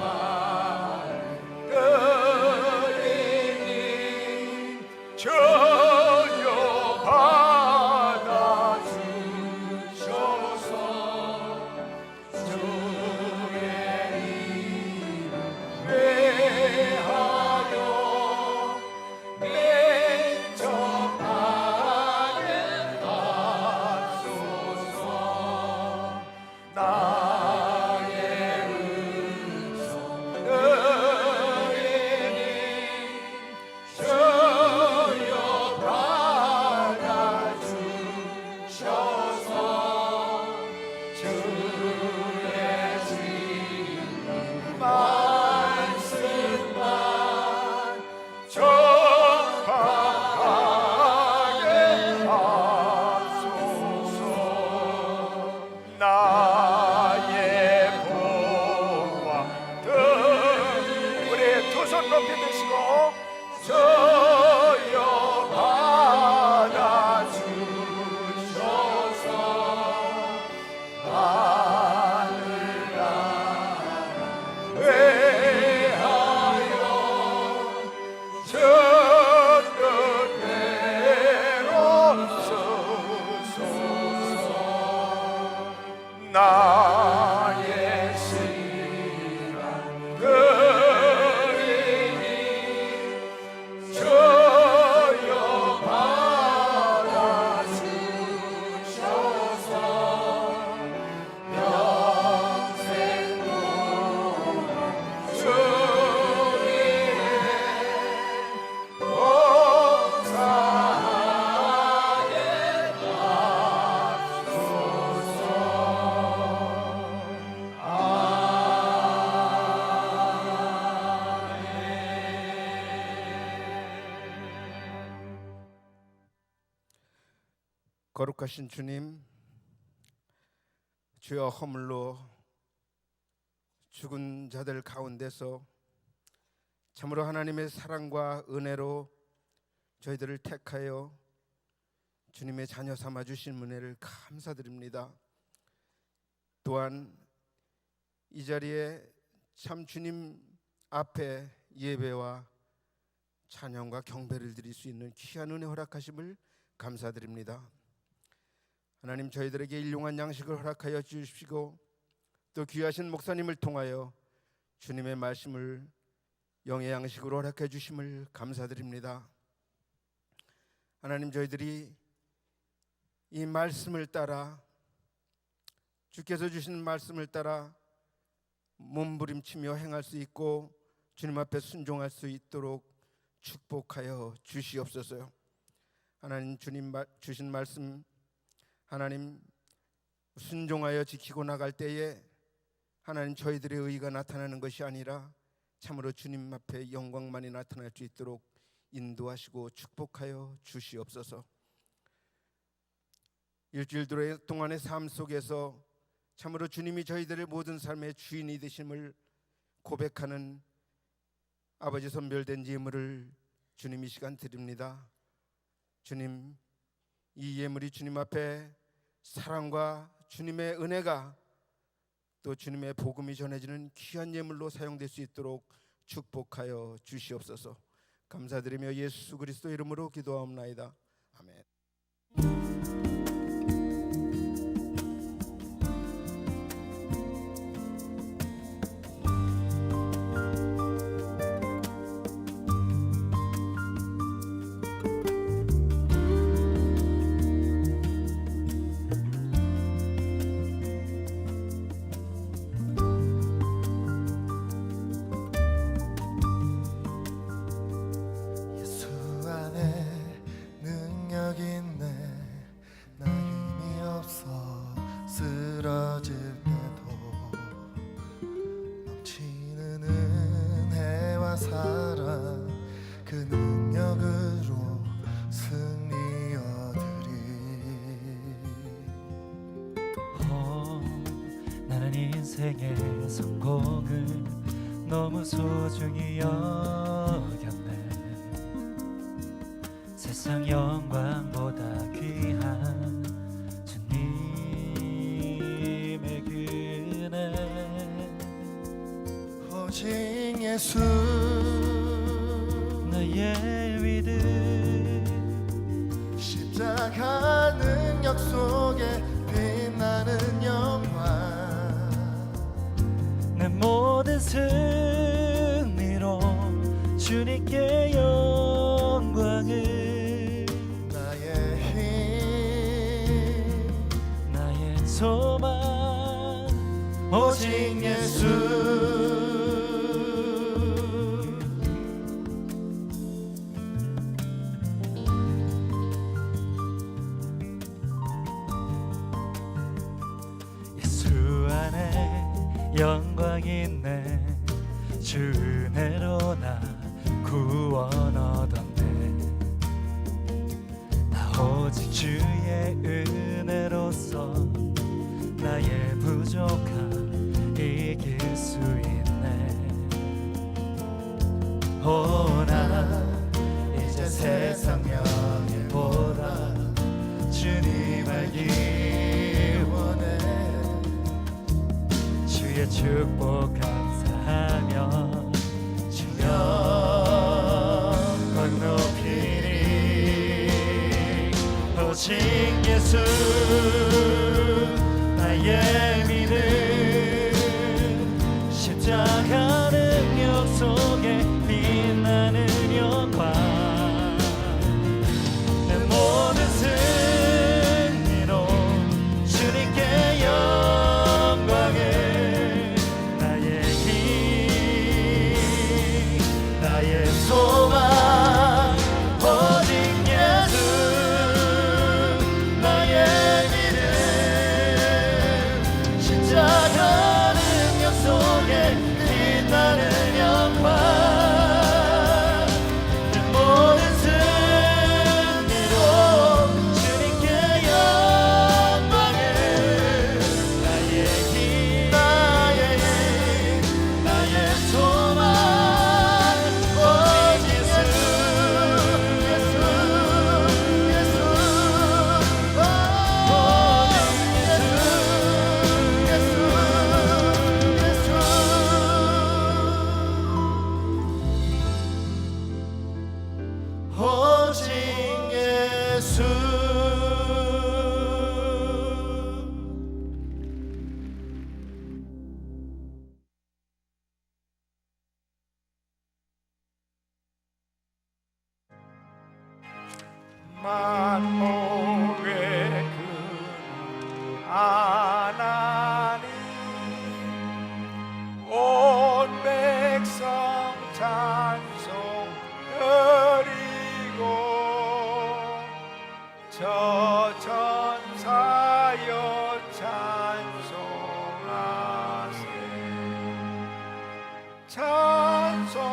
거룩하신 주님, 주여 허물로 죽은 자들 가운데서 참으로 하나님의 사랑과 은혜로 저희들을 택하여 주님의 자녀 삼아 주신 은혜를 감사드립니다. 또한 이 자리에 참 주님 앞에 예배와 찬양과 경배를 드릴 수 있는 귀한 은혜 허락하심을 감사드립니다. 하나님, 저희들에게 일용한 양식을 허락하여 주시고 또 귀하신 목사님을 통하여 주님의 말씀을 영의 양식으로 허락해 주심을 감사드립니다. 하나님, 저희들이 이 말씀을 따라, 주께서 주신 말씀을 따라 몸부림치며 행할 수 있고 주님 앞에 순종할 수 있도록 축복하여 주시옵소서. 하나님, 주님 주신 말씀 하나님 순종하여 지키고 나갈 때에 하나님 저희들의 의가 나타나는 것이 아니라 참으로 주님 앞에 영광만이 나타날 수 있도록 인도하시고 축복하여 주시옵소서. 일주일 동안의 삶 속에서 참으로 주님이 저희들의 모든 삶의 주인이 되심을 고백하는 아버지 선별된 예물을 주님 이 시간 드립니다. 주님, 이 예물이 주님 앞에 사랑과 주님의 은혜가 또 주님의 복음이 전해지는 귀한 예물로 사용될 수 있도록 축복하여 주시옵소서. 감사드리며 예수 그리스도 이름으로 기도하옵나이다. 아멘. 쓰러질 때도 넘치는 은혜와 사랑 그 능력으로 승리 얻으리. 나는 인생의 성공을 너무 소중히 여겼네. 세상 영광보다 귀한 오직 예수 나의 믿음, 십자가 능력 속에 빛나는 영광, 내 모든 승리로 주님께 영광을, 나의 힘, 나의 소망 오직 예수. 영광 있네. 주 은혜로 나 구원 얻었네. 나 오직 주의 은혜로서 나의 부족함 이길 수 있네. 오, 나 이제 세상 명예보다 주님 알기 원해. 주의 축복 감사하며 주 영광 높이리. 오직 예수 나의 믿음, 십자가 능력 속에 빛나는 영광, 내 모든 승리로 주님께 영광을, 나의 힘, 나의 소망 오직 예수 나의 믿음, 만복의 그 하나님 온 백성 찬송 드리고 저 천사여 찬송하세 찬송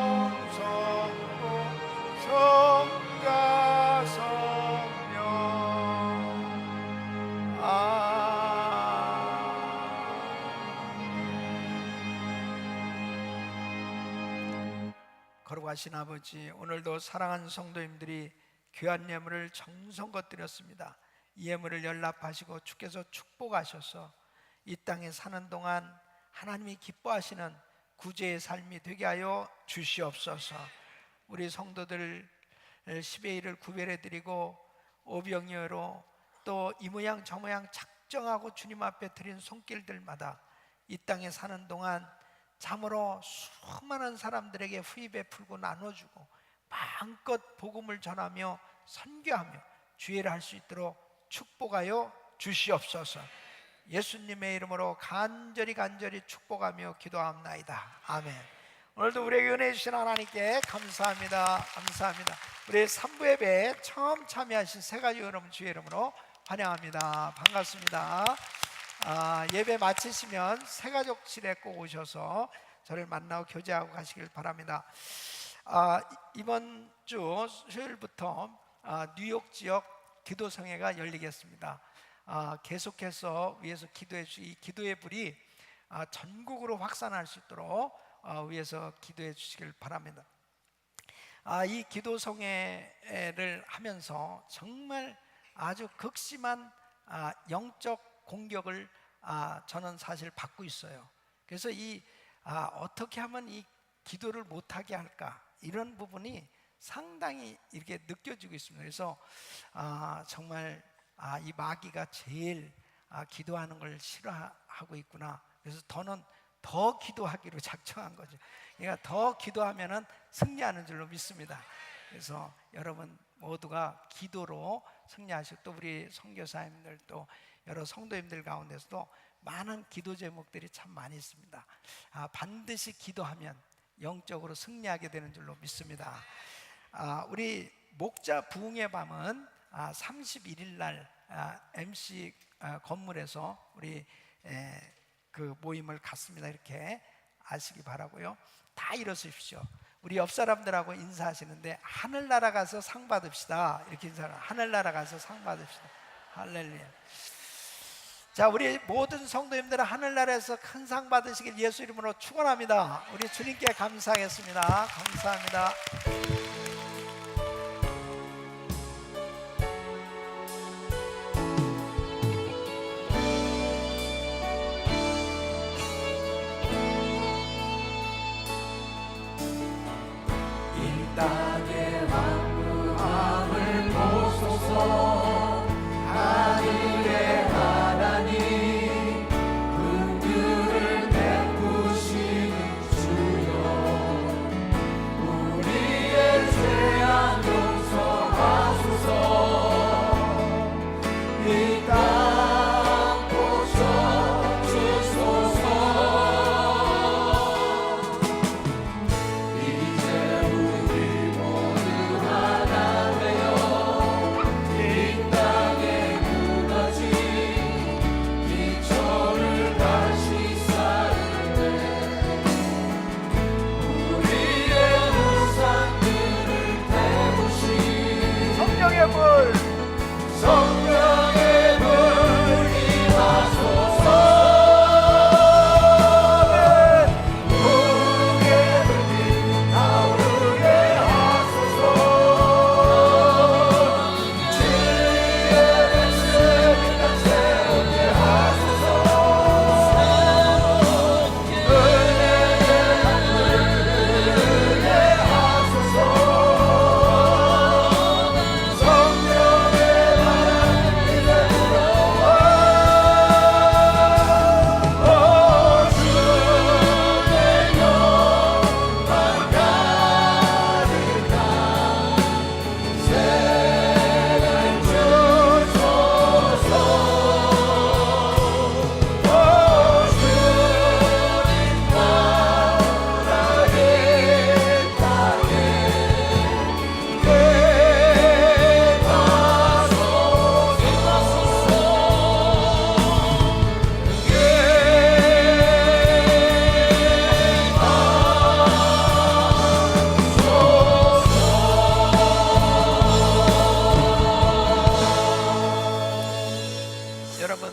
성부 성자 성령 거룩하신 아버지, 오늘도 사랑하는 성도님들이 귀한 예물을 정성껏 드렸습니다. 이 예물을 연락하시고 주께서 축복하셔서 이 땅에 사는 동안 하나님이 기뻐하시는 구제의 삶이 되게 하여 주시옵소서. 우리 성도들 10의 1을 구별해 드리고 오병이어로 또 이 모양 저 모양 작정하고 주님 앞에 드린 손길들마다 이 땅에 사는 동안 참으로 수많은 사람들에게 후히 베풀고 나눠주고 마음껏 복음을 전하며 선교하며 주의를 할 수 있도록 축복하여 주시옵소서. 예수님의 이름으로 간절히 축복하며 기도합나이다. 아멘. 오늘도 우리에게 은혜 주신 하나님께 감사합니다. 감사합니다. 우리 3부 예배에 처음 참여하신 세 가지 여러분 주의 이름으로 환영합니다. 반갑습니다. 예배 마치시면 새가족실에 꼭 오셔서 저를 만나고 교제하고 가시길 바랍니다. 이번 주 수요일부터 뉴욕 지역 기도성회가 열리겠습니다. 계속해서 위에서 기도해 주시 이 기도의 불이 전국으로 확산할 수 있도록 위에서 기도해 주시길 바랍니다. 이 기도성회를 하면서 정말 아주 극심한 영적 공격을 저는 사실 받고 있어요. 그래서 어떻게 하면 이 기도를 못하게 할까, 이런 부분이 상당히 이렇게 느껴지고 있습니다. 그래서 정말 이 마귀가 제일 기도하는 걸 싫어하고 있구나. 그래서 저는 더 기도하기로 작정한 거죠. 그러니까 더 기도하면은 승리하는 줄로 믿습니다. 그래서 여러분 모두가 기도로 승리하시고, 또 우리 선교사님들 또 여러 성도님들 가운데서도 많은 기도 제목들이 참 많이 있습니다. 반드시 기도하면 영적으로 승리하게 되는 줄로 믿습니다. 우리 목자 부흥의 밤은 31일 날 MC 건물에서 우리 그 모임을 갖습니다. 이렇게 아시기 바라고요. 다 일어서십시오. 우리 옆 사람들하고 인사하시는데 하늘나라 가서 상 받읍시다, 이렇게 인사를. 하늘나라 가서 상 받읍시다. 할렐루야. 자, 우리 모든 성도님들은 하늘나라에서 큰 상 받으시길 예수 이름으로 축원합니다. 우리 주님께 감사하겠습니다. 감사합니다. 주의 여러분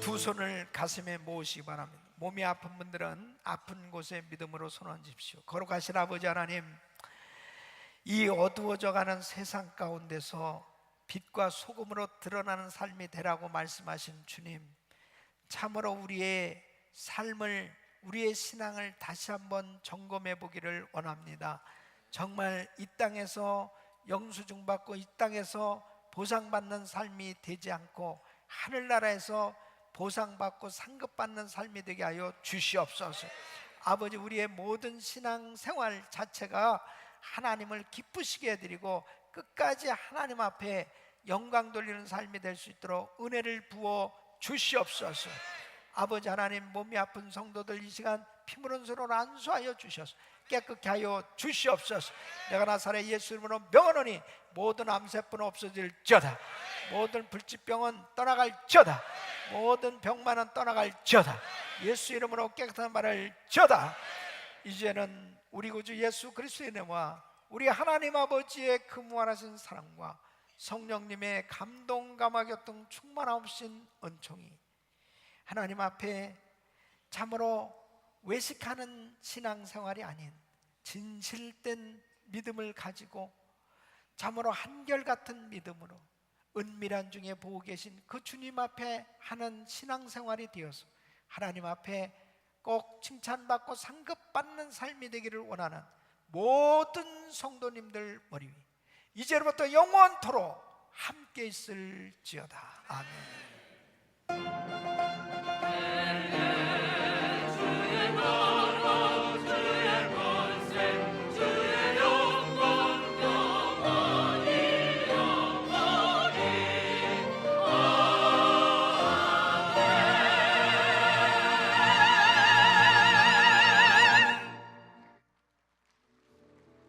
두 손을 가슴에 모으시기 바랍니다. 몸이 아픈 분들은 아픈 곳에 믿음으로 손 얹으십시오. 거룩하신 아버지 하나님, 이 어두워져가는 세상 가운데서 빛과 소금으로 드러나는 삶이 되라고 말씀하신 주님, 참으로 우리의 삶을, 우리의 신앙을 다시 한번 점검해 보기를 원합니다. 정말 이 땅에서 영수증 받고 이 땅에서 보상받는 삶이 되지 않고 하늘나라에서 보상받고 상급받는 삶이 되게 하여 주시옵소서. 아버지, 우리의 모든 신앙생활 자체가 하나님을 기쁘시게 해드리고 끝까지 하나님 앞에 영광 돌리는 삶이 될 수 있도록 은혜를 부어 주시옵소서. 아버지 하나님, 몸이 아픈 성도들 이 시간 피부른 손으로 안수하여 주셔서 깨끗게 하여 주시옵소서. 내가 나사렛 예수 이름으로 명하노니 모든 암세포는 없어질지어다. 모든 불치병은 떠나갈지어다. 모든 병만은 떠나갈지어다. 예수 이름으로 깨끗한 말을 지어다. 이제는 우리 구주 예수 그리스도의 은혜와 우리 하나님 아버지의 그 무한하신 사랑과 성령님의 감동 감화 교통 충만하신 은총이 하나님 앞에 참으로 외식하는 신앙생활이 아닌 진실된 믿음을 가지고 참으로 한결같은 믿음으로 은밀한 중에 보고 계신 그 주님 앞에 하는 신앙생활이 되어서 하나님 앞에 꼭 칭찬받고 상급받는 삶이 되기를 원하는 모든 성도님들 머리 위 이제로부터 영원토록 함께 있을지어다. 아멘.